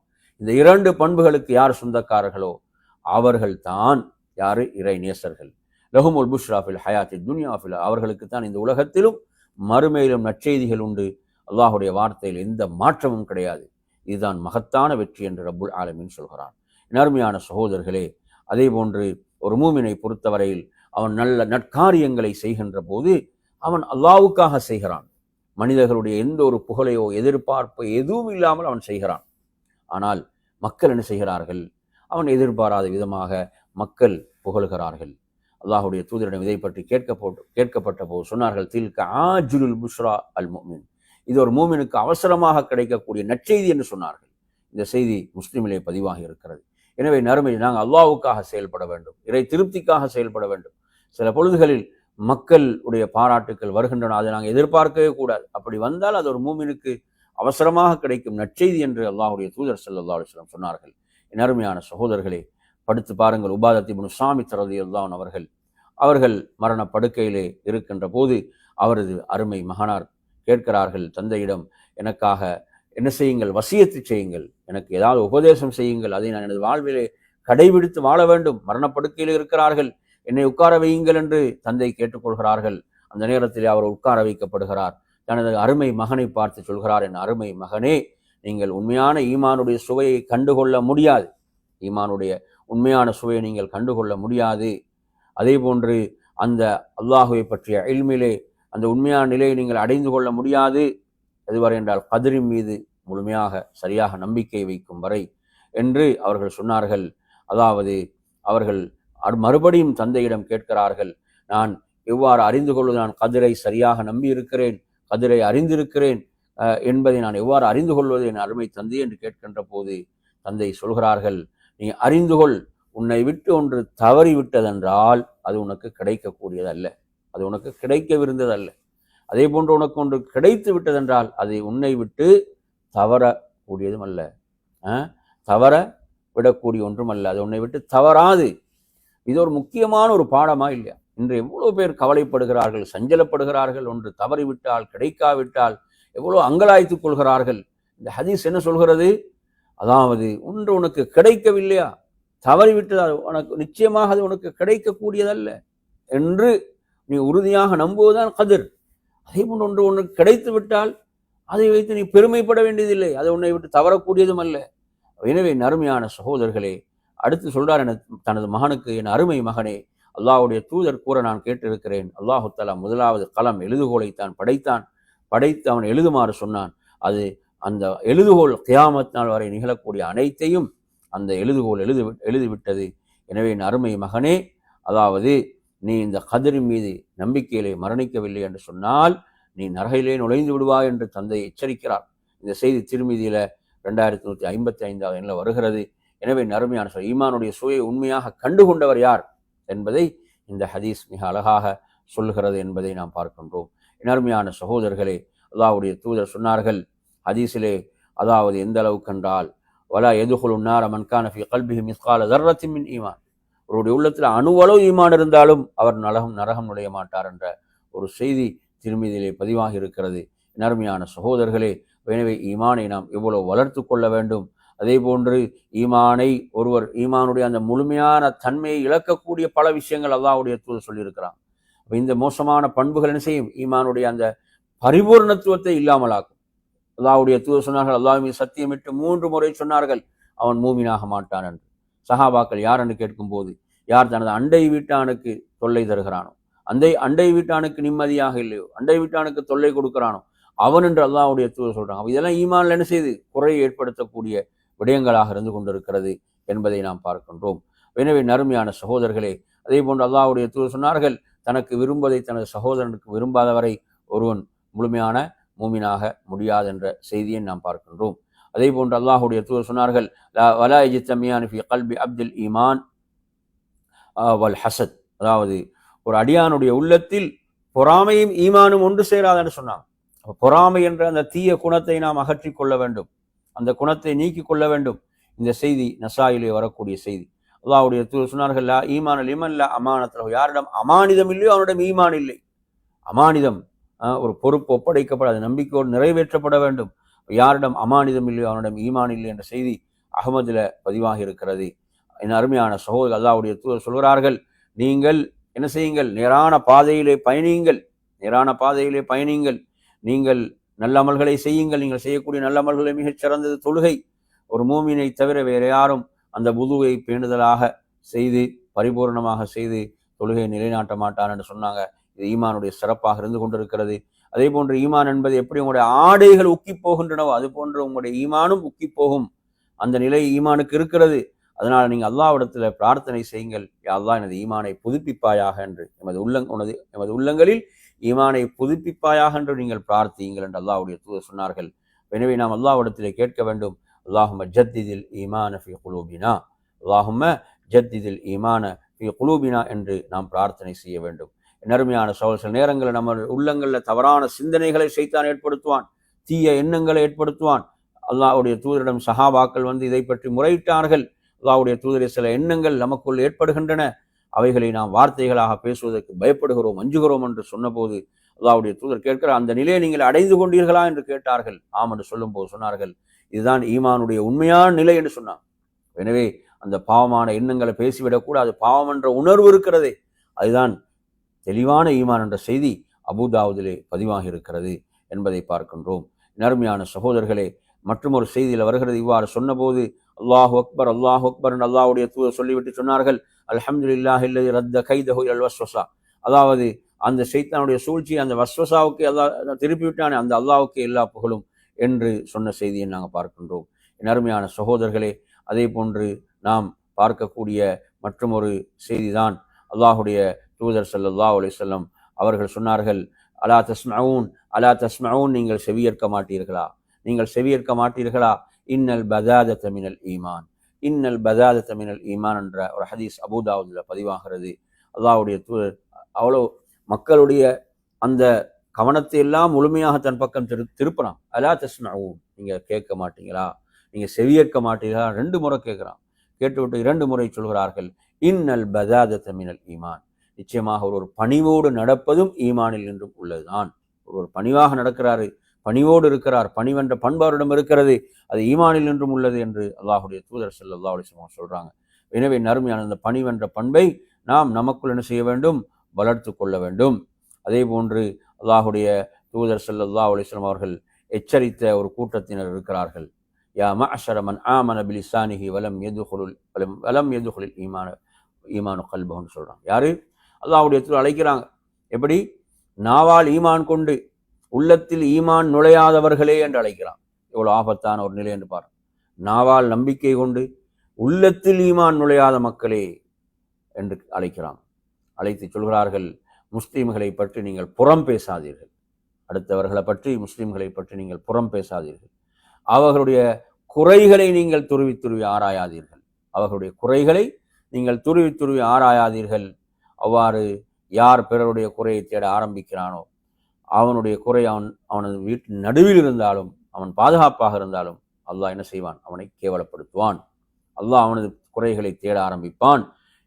A: இந்த 2 பண்புகளுக்கு யார் சொந்தக்காரர்களோ அவர்கள் தான் யாரு? இறை நேசர்கள். லஹுமுல் புஷ்ரா ஃபில் ஹயாத்தி துன்யா ஃபில், அவர்களுக்கு தான் இந்த உலகத்திலும் மறுமையிலும் நற்செய்திகள் உண்டு. அல்லாஹுடைய வார்த்தையில் எந்த மாற்றமும் கிடையாது. இதுதான் மகத்தான வெற்றி என்று ரப்புல் ஆலமீன் சொல்கிறான். அருமையான சகோதரர்களே, அதே போன்று ஒரு மூமினை பொறுத்தவரையில் அவன் நல்ல நற்காரியங்களை செய்கின்ற போது அவன் அல்லாஹ்வுக்காக செய்கிறான். மனிதர்களுடைய எந்த ஒரு புகழையோ எதிர்பார்ப்போ எதுவும் இல்லாமல் அவன் செய்கிறான். ஆனால் மக்கள் என்ன செய்கிறார்கள்? அவன் எதிர்பாராத விதமாக மக்கள் புகழ்கிறார்கள். அல்லாஹுடைய தூதரிடம் இதை பற்றி கேட்கப்பட்ட போது சொன்னார்கள், தில்க ஆஜிலுல் புஷ்ரா அல் முஃமின், இது ஒரு மூமினுக்கு அவசரமாக கிடைக்கக்கூடிய நற்செய்தி என்று சொன்னார்கள். இந்த செய்தி முஸ்லிமிலே பதிவாகி இருக்கிறது. எனவே நறுமை, நாங்கள் அல்லாஹ்வுக்காக செயல்பட வேண்டும், இறை திருப்திக்காக செயல்பட வேண்டும். சில பொழுதுகளில் மக்களுடைய பாராட்டுக்கள் வருகின்றன, அதை நாங்கள் எதிர்பார்க்கவே கூடாது. அப்படி வந்தால் அது ஒரு மூமினுக்கு அவசரமாக கிடைக்கும் நற்செய்தி என்று அல்லாஹுடைய தூதர் ஸல்லல்லாஹு அலைஹி வஸல்லம் சொன்னார்கள். என் அருமையான சகோதரர்களே, படுத்து பாருங்கள். உபாதத் இப்னு ஸாமித் ரலியல்லாஹு அன்ஹு அவர்கள் மரண படுக்கையிலே இருக்கின்ற போது அவரது அருமை மகனார் கேட்கிறார்கள் தந்தையிடம், எனக்காக என்ன செய்யுங்கள், வசியத்து செய்யுங்கள், எனக்கு ஏதாவது உபதேசம் செய்யுங்கள், அதை நான் எனது வாழ்விலே கடைபிடித்து வாழ வேண்டும். மரணப்படுக்கையில் இருக்கிறார்கள், என்னை உட்கார வையுங்கள் என்று தந்தை கேட்டுக்கொள்கிறார்கள். அந்த நேரத்தில் அவர் உட்கார வைக்கப்படுகிறார். தனது அருமை மகனை பார்த்து சொல்கிறார், என் அருமை மகனே, நீங்கள் உண்மையான ஈமானுடைய சுவையை கண்டுகொள்ள முடியாது, ஈமானுடைய உண்மையான சுவையை நீங்கள் கண்டுகொள்ள முடியாது. அதே போன்று அந்த அல்லாஹுவை பற்றிய இல்மிலே அந்த உண்மையான நிலையை நீங்கள் அடைந்து கொள்ள முடியாது. எதுவரை என்றால் கதிரின் மீது முழுமையாக சரியாக நம்பிக்கை வைக்கும் வரை என்று அவர்கள் சொன்னார்கள். அதாவது அவர்கள் மறுபடியும் தந்தையிடம் கேட்கிறார்கள், நான் எவ்வாறு அறிந்து கொள்வது? நான் கதிரை சரியாக நம்பி இருக்கிறேன், கதிரை அறிந்திருக்கிறேன் என்பதை நான் எவ்வாறு அறிந்து கொள்வது என் அருமை தந்தை என்று கேட்கின்ற போது தந்தை சொல்கிறார்கள், நீ அறிந்து கொள், உன்னை விட்டு ஒன்று தவறிவிட்டதென்றால் அது உனக்கு கிடைக்கக்கூடியதல்ல, அது உனக்கு கிடைக்கவிருந்ததல்ல. அதே போன்று உனக்கு ஒன்று கிடைத்து விட்டதென்றால் அது உன்னை விட்டு தவறக்கூடியதும் அல்ல, தவற விடக்கூடிய ஒன்றும் அல்ல, அது உன்னை விட்டு தவறாது. இது ஒரு முக்கியமான ஒரு பாடமா இல்லையா? இன்று எவ்வளவு பேர் கவலைப்படுகிறார்கள், சஞ்சலப்படுகிறார்கள், ஒன்று தவறிவிட்டால், கிடைக்காவிட்டால் எவ்வளவு அங்கலாய்த்துக் கொள்கிறார்கள். இந்த ஹதீஸ் என்ன சொல்கிறது? அதாவது ஒன்று உனக்கு கிடைக்கவில்லையா, தவறிவிட்டதால் உனக்கு நிச்சயமாக அது உனக்கு கிடைக்கக்கூடியதல்ல என்று நீ உறுதியாக நம்புவதுதான் கதிர். அதே போன்று ஒன்று உனக்கு கிடைத்து விட்டால் அதை வைத்து நீ பெருமைப்பட வேண்டியதில்லை, அது உன்னை விட்டு தவறக்கூடியதும் அல்ல. எனவே அருமையான சகோதரர்களே, அடுத்து சொல்றார் தனது மகனுக்கு, என் அருமை மகனே, அல்லாஹ்வுடைய தூதர் கூற நான் கேட்டிருக்கிறேன். அல்லாஹு தஆலா முதலாவது கலம் எழுதுகோலை தான் படைத்து அவன் எழுதுமாறு சொன்னான். அது அந்த எழுதுகோல் கியாமத் நாள் வரை நிகழக்கூடிய அனைத்தையும் அந்த எழுதுகோல் எழுதிவிட்டது. எனவே என் அருமை மகனே, அதாவது நீ இந்த கதிரின் மீது நம்பிக்கையிலே மரணிக்கவில்லை என்று சொன்னால் நீ நரகிலே நுழைந்து விடுவாய் என்று தந்தை எச்சரிக்கிறார். இந்த செய்தி திருமீதியில 2155 வருகிறது. எனவே அருமையான ஈமானுடைய சுவையை உண்மையாக கண்டுகொண்டவர் யார் என்பதை இந்த ஹதீஸ் மிக அழகாக சொல்கிறது என்பதை நாம் பார்க்கின்றோம். அருமையான சகோதரர்களே, அல்லாஹ்வுடைய தூதர் சொன்னார்கள் ஹதீஸிலே, அதாவது எந்த அளவுக்கு என்றால், வலா யதுகுலுன் நார மன் கான ஃபீ கல்பிஹி மிஸ்கால தர்ரத்தின் மின் ஈமான், அவருடைய உள்ளத்தில் அணுவளவு ஈமான் இருந்தாலும் அவர் நரகம் நுழைய மாட்டார் என்ற ஒரு செய்தி திருமீதியிலே பதிவாகி இருக்கிறது. அருமையான சகோதரர்களே, எனவே ஈமானை நாம் எவ்வளவு வளர்த்து கொள்ள வேண்டும். அதே போன்று ஒருவர் ஈமானுடைய அந்த முழுமையான தன்மையை இழக்கக்கூடிய பல விஷயங்கள் அல்லாஹ்வுடைய தூதர் சொல்லியிருக்கிறான். இந்த மோசமான பண்புகள் என்ன செய்யும்? ஈமானுடைய அந்த பரிபூர்ணத்துவத்தை இல்லாமலாக்கும். அல்லாஹ்வுடைய தூதர் சொன்னார்கள், அல்லாஹ்வின் சத்தியமிட்டு 3 முறை சொன்னார்கள், அவன் மூமினாக மாட்டான் என்று. சஹாபாக்கள் யார் என்று கேட்கும்போது, யார் தனது அண்டை வீட்டானுக்கு தொல்லை தருகிறானோ, அண்டை வீட்டானுக்கு நிம்மதியாக இல்லையோ, அண்டை வீட்டானுக்கு தொல்லை கொடுக்கிறானோ அவன் என்று அல்லாஹ்வுடைய தூதர் சொல்றாங்க. இதெல்லாம் ஈமான்ல என்ன செய்து குறையை ஏற்படுத்தக்கூடிய விடயங்களாக இருந்து கொண்டிருக்கிறது என்பதை நாம் பார்க்கின்றோம். எனவே நறுமையான சகோதரர்களே, அதே போன்று அல்லாஹ்வுடைய தூதர் சொன்னார்கள், தனக்கு விரும்புவதை தனது சகோதரனுக்கு விரும்பாதவரை ஒருவன் முழுமையான மூமினாக முடியாது என்ற செய்தியை நாம் பார்க்கின்றோம். அதே போன்று அல்லாஹ்வுடைய தூதர் சொன்னார்கள், வலா யஜ்தமியானி ஃபீ கல்பி அப்துல் ஈமான் வல் ஹசத், அதாவது ஒரு அடியானுடைய உள்ளத்தில் பொறாமையும் ஈமானும் ஒன்று சேராதுன்னு சொன்னாங்க. பொறாமை என்ற அந்த தீய குணத்தை நாம் அகற்றிக் கொள்ள வேண்டும், அந்த குணத்தை நீக்கிக் கொள்ள வேண்டும். இந்த செய்தி நசாயிலே வரக்கூடிய செய்தி. அல்லாஹ்வுடைய தூதர் சொன்னார்கள், லா ஈமான் லிமன் லா அமானத், யாரிடம் அமானிதம் இல்லையோ அவனிடம் ஈமான் இல்லை. அமானிதம் ஒரு பொறுப்பு ஒப்படைக்கப்படாது, நம்பிக்கையோடு நிறைவேற்றப்பட வேண்டும். யாரிடம் அமானிதம் இல்லையோ அவனிடம் ஈமான் இல்லை என்ற செய்தி அஹ்மதுல பதிவாகி இருக்கிறது. என் அருமையான சகோதரர், அல்லாஹ்வுடைய தூதர் சொல்கிறார்கள், நீங்கள் என்ன செய்யுங்கள்? நேரான பாதையிலே பயணியுங்கள். நீங்கள் நல்ல அமல்களை செய்யுங்கள். நீங்கள் செய்யக்கூடிய நல்ல அமல்களை மிகச் சிறந்தது தொழுகை. ஒரு மூமினை தவிர வேறு யாரும் அந்த வுதுவை பேணுதலாக செய்து பரிபூர்ணமாக செய்து தொழுகை நிலைநாட்ட மாட்டான் என்று சொன்னாங்க. இது ஈமானுடைய சிறப்பாக இருந்து கொண்டிருக்கிறது. அதே போன்று ஈமான் என்பது எப்படி உங்களுடைய ஆடைகள் உக்கி போகின்றனவோ அது போன்று உங்களுடைய ஈமானும் உக்கி போகும். அந்த நிலை ஈமானுக்கு இருக்கிறது. அதனால் நீங்கள் அல்லாஹ்விடத்தில் பிரார்த்தனை செய்யுங்கள், யா அல்லாஹ் எனது ஈமானை புதுப்பிப்பாயாக என்று, எமது உள்ளங்களில் ஈமானை புதுப்பிப்பாயாக என்று நீங்கள் பிரார்த்தியுங்கள் என்று அல்லாஹ்வுடைய தூதர் சொன்னார்கள். எனவே நாம் அல்லாஹ்விடத்திலே கேட்க வேண்டும், அல்லாஹும்ம ஜத்திதில் ஈமான ஃபீ குலூபினா, அல்லாஹும்ம ஜத்திதில் ஈமான ஃபீ குலூபினா என்று நாம் பிரார்த்தனை செய்ய வேண்டும். நறுமையான சில நேரங்களில் நம்ம உள்ளங்களில் தவறான சிந்தனைகளை சைத்தான் ஏற்படுத்துவான், தீய எண்ணங்களை ஏற்படுத்துவான். அல்லாஹ்வுடைய தூதரிடம் சஹாபாக்கள் இதை பற்றி முறையிட்டார்கள். அல்லாஹ்வுடைய தூதரை சில எண்ணங்கள் நமக்குள் ஏற்படுகின்றன, அவைகளை நாம் வார்த்தைகளாக பேசுவதற்கு பயப்படுகிறோம், அஞ்சுகிறோம் என்று சொன்னபோது அல்லாஹ்வுடைய தூதர் கேட்கிறார், அந்த நிலையை நீங்கள் அடைந்து கொண்டீர்களா என்று கேட்டார்கள். ஆம் என்று சொல்லும் போது சொன்னார்கள், இதுதான் ஈமானுடைய உண்மையான நிலை என்று சொன்னார். எனவே அந்த பாவமான எண்ணங்களை பேசிவிடக்கூடாது. பாவம் என்ற உணர்வு இருக்கிறதே, அதுதான் தெளிவான ஈமான் என்ற செய்தி அபூதாவுதிலே பதிவாகி இருக்கிறது என்பதை பார்க்கின்றோம். நறுமையான சகோதரர்களே, மற்றும் ஒரு செய்தியில் வருகிறது, இவ்வாறு சொன்னபோது அல்லாஹு அக்பர் அல்லாஹு அக்பர் என்று அல்லாஹ்வுடைய தூதர் சொல்லிவிட்டு சொன்னார்கள், அல்ஹம்துலில்லாஹி அல்லதி ரத்த கைதஹு இலல் வஸ்வஸா, அதாவது அந்த ஷைத்தானுடைய சூழ்ச்சி அந்த வஸ்வஸாவுக்கு அல்லாஹ் திருப்பி விட்டானே அந்த அல்லாஹ்வுக்கு எல்லா புகழும் என்று சொன்ன செய்தியை நாங்கள் பார்க்கின்றோம். நறுமையான சகோதரர்களே, அதே போன்று நாம் பார்க்கக்கூடிய மற்றும் ஒரு செய்திதான், அல்லாஹுடைய தூதர் ஸல்லல்லாஹு அலைஹி வஸல்லம் அவர்கள் சொன்னார்கள், அலா தஸ்மஊன், நீங்கள் செவியேற்க மாட்டீர்களா, இன்னல் பதாதத மினல் ஈமான் என்ற ஒரு ஹதீஸ் அபூதாவுதில் பதிவாகிறது. அல்லாஹ்வுடைய தூதர் அவ்வளோ மக்களுடைய அந்த கவனத்தை எல்லாம் முழுமையாக தன் பக்கம் திருப்புறான். அலா தஸ்மஊன், நீங்க கேட்க மாட்டீங்களா, நீங்க செவியேற்க மாட்டீர்களா, 2 முறை கேட்கிறான். கேட்டுவிட்டு 2 முறை சொல்கிறார்கள், இன்னல் பதாதத மினல் ஈமான், நிச்சயமாக ஒரு பணிவோடு நடப்பதும் ஈமானில் என்றும் உள்ளதுதான். ஒரு பணிவாக நடக்கிறாரு, பணிவோடு இருக்கிறார், பணிவென்ற பண்பு அவரிடம் இருக்கிறது, அது ஈமானில் என்றும் உள்ளது என்று அல்லாஹ்வுடைய தூதர் ஸல்லல்லாஹு அலைஹி வஸல்லம் சொல்றாங்க. எனவே நறுமையான அந்த பணிவென்ற பண்பை நாம் நமக்குள் என்ன செய்ய வேண்டும்? வளர்த்து கொள்ள வேண்டும். அதே போன்று அல்லாஹ்வுடைய தூதர் ஸல்லல்லாஹு அலைஹி வஸல்லம் அவர்கள் எச்சரித்த ஒரு கூட்டத்தினர் இருக்கிறார்கள், யா மஅஷர மன் ஆமன பிலிசானிஹி வலம் யதுகுலில் ஈமானு கல்பஹு சொல்றாங்க. யாரு? அல்லாஹ்வுடைய தூதர் அழைக்கிறாங்க. எப்படி? நாவால் ஈமான் கொண்டு உள்ளத்தில் ஈமான் நுழையாதவர்களே என்று அழைக்கிறான். எவ்வளவு ஆபத்தான ஒரு நிலை என்று பாருங்கள். நாவால் நம்பிக்கை கொண்டு உள்ளத்தில் ஈமான் நுழையாத மக்களே என்று அழைக்கிறான். அழைத்து சொல்கிறார்கள், முஸ்லிம்களை பற்றி நீங்கள் புறம் பேசாதீர்கள், அடுத்தவர்களை பற்றி முஸ்லிம்களை பற்றி நீங்கள் புறம் பேசாதீர்கள், அவர்களுடைய குறைகளை நீங்கள் துருவி ஆராயாதீர்கள், அவ்வாறு யார் பிறருடைய குறையை தேட ஆரம்பிக்கிறானோ அவனுடைய குறை அவனது வீட்டின் நடுவில் இருந்தாலும் அவன் பாதுகாப்பாக இருந்தாலும் அல்லாஹ் என்ன செய்வான், அவனை கேவலப்படுத்துவான். அல்லாஹ் அவனது குறைகளை தேட ஆரம்பிப்பான்.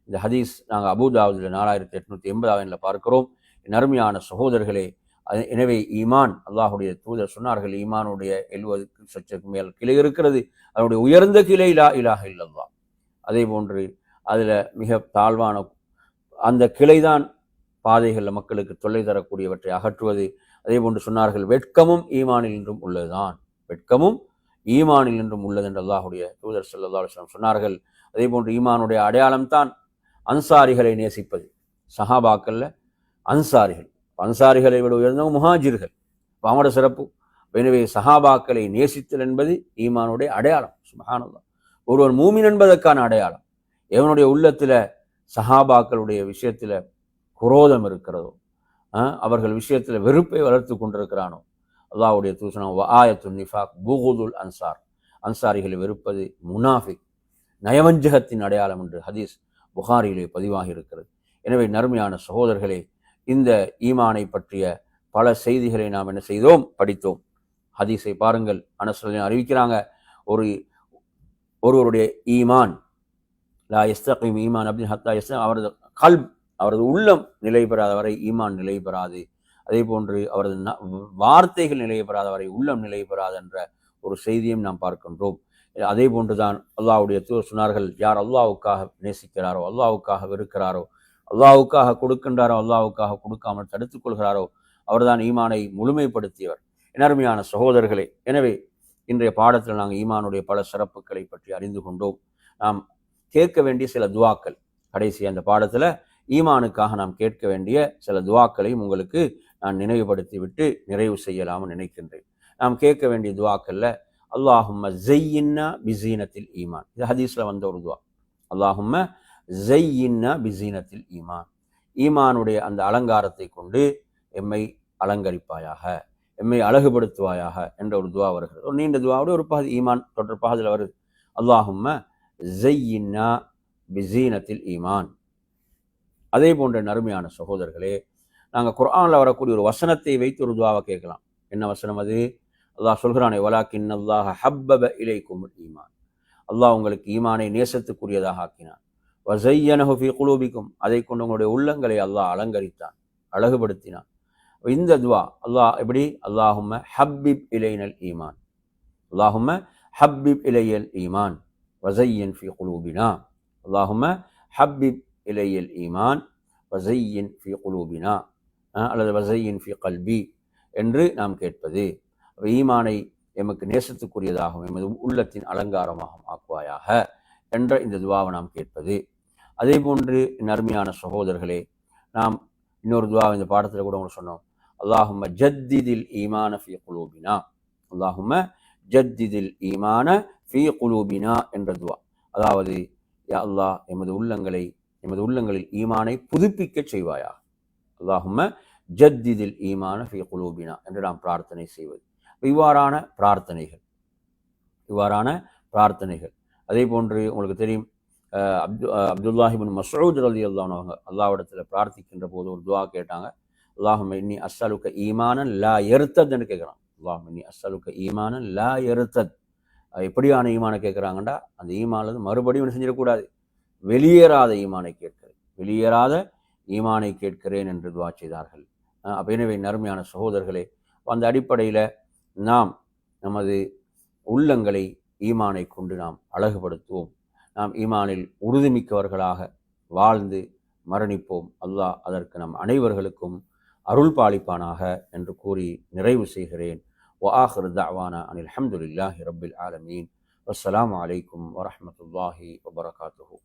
A: இந்த ஹதீஸ் நாங்கள் அபூதாவுதில் 4880 பார்க்கிறோம். நறுமையான சகோதரர்களே, எனவே ஈமான், அல்லாஹுடைய தூதர் சொன்னார்கள், ஈமானுடைய 70 மேல் கிளை இருக்கிறது. அதனுடைய உயர்ந்த கிளை லா இலாஹ இல்லல்லாஹ். அதே போன்று அதில் மிக தாழ்வான அந்த கிளைதான் பாதைகளில் மக்களுக்கு தொல்லை தரக்கூடியவற்றை அகற்றுவது. அதே போன்று சொன்னார்கள், வெட்கமும் ஈமானில் என்றும் உள்ளதுதான், வெட்கமும் ஈமானில் என்றும் உள்ளது என்று அல்லாஹுடைய தூதர் ஸல்லல்லாஹு அலைஹி வஸல்லம் சொன்னார்கள். அதே போன்று ஈமானுடைய அடையாளம் தான் அன்சாரிகளை நேசிப்பது. சஹாபாக்கள்ல அன்சாரிகளை விட உயர்ந்தவங்க முஹாஜிர்கள், அவங்களோட சிறப்பு. எனவே சஹாபாக்களை நேசித்தல் என்பது ஈமானுடைய அடையாளம். சுப்ஹானல்லாஹ். ஒருவர் மூமின் என்பதற்கான அடையாளம். எவனுடைய உள்ளத்துல சஹாபாக்களுடைய விஷயத்துல குரோதம் இருக்கிறதோ, அவர்கள் விஷயத்துல வெறுப்பை வளர்த்து கொண்டிருக்கிறானோ, அல்லாஹ்வுடைய தூதர் ஆயத்துன் நிஃபாக் புகுதுல் அன்சார், அன்சாரிகளை வெறுப்பது முனாஃபிக், நயவஞ்சகத்தின் அடையாளம் என்று ஹதீஸ் புகாரியிலே பதிவாகி இருக்கிறது. எனவே நறுமையான சகோதரர்களே, இந்த ஈமானை பற்றிய பல செய்திகளை நாம் என்ன செய்தோம், படித்தோம். ஹதீஸை பாருங்கள். அனஸ் அறிவிக்கிறாங்க, ஒருவருடைய ஈமான் லா யஸ்தகீம் ஈமான் அப்படின்னு ஹத்தா அவரது கல்ப், அவரது உள்ளம் நிலை பெறாத வரை ஈமான் நிலை பெறாது. அதே போன்று அவரது வார்த்தைகள் நிலை பெறாத வரை உள்ளம் நிலை பெறாது என்ற ஒரு செய்தியும் நாம் பார்க்கின்றோம். அதே போன்றுதான் அல்லாஹ்வுடைய தூதர் சொன்னார்கள், யார் அல்லாஹ்வுக்காக நேசிக்கிறாரோ, அல்லாஹ்வுக்காக வெறுக்கிறாரோ, அல்லாஹ்வுக்காக கொடுக்கின்றாரோ, அல்லாஹ்வுக்காக கொடுக்காமல் தடுத்துக் கொள்கிறாரோ, அவர்தான் ஈமானை முழுமைப்படுத்தியவர். அருமையான சகோதரர்களே, எனவே இன்றைய பாடத்தில் நாங்கள் ஈமானுடைய பல சிறப்புகளை பற்றி அறிந்து கொண்டோம். நாம் கேட்க வேண்டிய சில துவாக்கள், கடைசி அந்த பாடத்தில் ஈமானுக்காக நாம் கேட்க வேண்டிய சில துவாக்களையும் உங்களுக்கு நான் நினைவுபடுத்தி விட்டு நிறைவு செய்யலாம்னு நினைக்கின்றேன். நாம் கேட்க வேண்டிய துவாக்கள்ல அல்லாஹும்ம ஸய்யின்னா பிஸீனத்தில் ஈமான், இது ஹதீஸில் வந்த ஒரு துவா. அல்லாஹும்ம ஸய்யின்னா பிஸீனத்தில் ஈமான், ஈமானுடைய அந்த அலங்காரத்தை கொண்டு எம்மை அலங்கரிப்பாயாக, எம்மை அழகுபடுத்துவாயாக என்ற ஒரு துவா வருகிறது. ஒரு நீண்ட துவாவுடைய ஒரு பகுதி ஈமான் தொடர்பாக அதில் வருது. அல்லாஹும்ம ஸய்யின்னா பிஸீனத்தில் ஈமான். அதே போன்ற நறுமையான சகோதரர்களே, நாங்கள் குர்ஆனில் வரக்கூடிய ஒரு வசனத்தை வைத்து ஒரு துவாவை கேட்கலாம். என்ன வசனம் அது? அல்லாஹ் சொல்கிறானே, வலாக்கின் அல்லாஹ ஹப்பப இலைக்குமுல் ஈமான், அல்லாஹ் உங்களுக்கு ஈமானை நேசத்துக்குரியதாக ஆக்கினான். வஸய்யனஹு ஃபீ குலூபிக்கும், அதை கொண்டு உங்களுடைய உள்ளங்களை அல்லாஹ் அலங்கரித்தான், அழகுபடுத்தினான். இந்த துவா அல்லாஹ் எப்படி? அல்லாஹும்ம ஹப்பிப் இலைனல் ஈமான், அல்லாஹும்ம ஹப்பிப் இலையல் ஈமான் வஸய்யின் ஃபீ குலூபினா, அல்லாஹும்ம ஹப்பிப் இலையல் ஈமான் வஸய்யின் ஃபீ குலூபினா, அல்லது வஸய்யின் ஃபீ கல்பி என்று நாம் கேட்பது. ஈமானை எமக்கு நேசத்துக்குரியதாகவும் எமது உள்ளத்தின் அலங்காரமாகவும் ஆக்குவாயாக என்ற இந்த துவாவை நாம் கேட்பது. அதே போன்று நறுமையான சகோதரர்களே, நாம் இன்னொரு துவா இந்த பாடத்தில் கூட உங்களுக்கு சொன்னோம். அல்லாஹும்ம ஜத்திதில் ஈமான ஃபீ குலூபினா, அல்லாஹும்ம ஜத்திதில் ஈமான ஃபீ குலூபினா என்ற துவா. அதாவது, யா அல்லாஹ் எமது உள்ளங்களில் ஈமானை புதுப்பிக்க செய்வாயா. அல்லாஹும்ம ஜத்திதில் ஈமான ஃபீ குலூபினா என்று நாம் பிரார்த்தனை செய்வது. இவ்வாறான பிரார்த்தனைகள். அதே போன்று உங்களுக்கு தெரியும், அப்துல்லாஹ் இப்னு மஸ்ஊத் ரலியல்லாஹு அன்ஹு அவங்க அல்லாஹ்விடத்தில் பிரார்த்திக்கின்ற போது ஒரு துவா கேட்டாங்க. அல்லாஹும்ம இன்னி அஸ்அலுக ஈமானன் லா யர்தத் என்று கேட்குறான். அல்லாஹும்ம இன்னி அஸ்அலுக ஈமானன் லா யர்தத். எப்படியான ஈமானை கேட்குறாங்கண்டா, அந்த ஈமானது மறுபடியும் செஞ்சிடக்கூடாது, வெளியேறாத ஈமானை கேட்கிறேன் என்று துவா செய்தார்கள். எனவே நறுமையான சகோதரர்களே, அந்த அடிப்படையில் நாம் நமது உள்ளங்களை ஈமானை கொண்டு நாம் அழகுபடுத்துவோம். நாம் ஈமானில் உறுதிமிக்கவர்களாக வாழ்ந்து மரணிப்போம். அல்லாஹ் அதற்கு நம் அனைவர்களுக்கும் அருள் பாலிப்பானாக என்று கூறி நிறைவு செய்கிறேன். வஆகிரு தஅவானா அனில் ஹம்துலில்லாஹி ரப்பில் ஆலமீன். வஸ்ஸலாமு அலைக்கும் வரஹ்மத்துல்லாஹி வபரகாத்துஹு.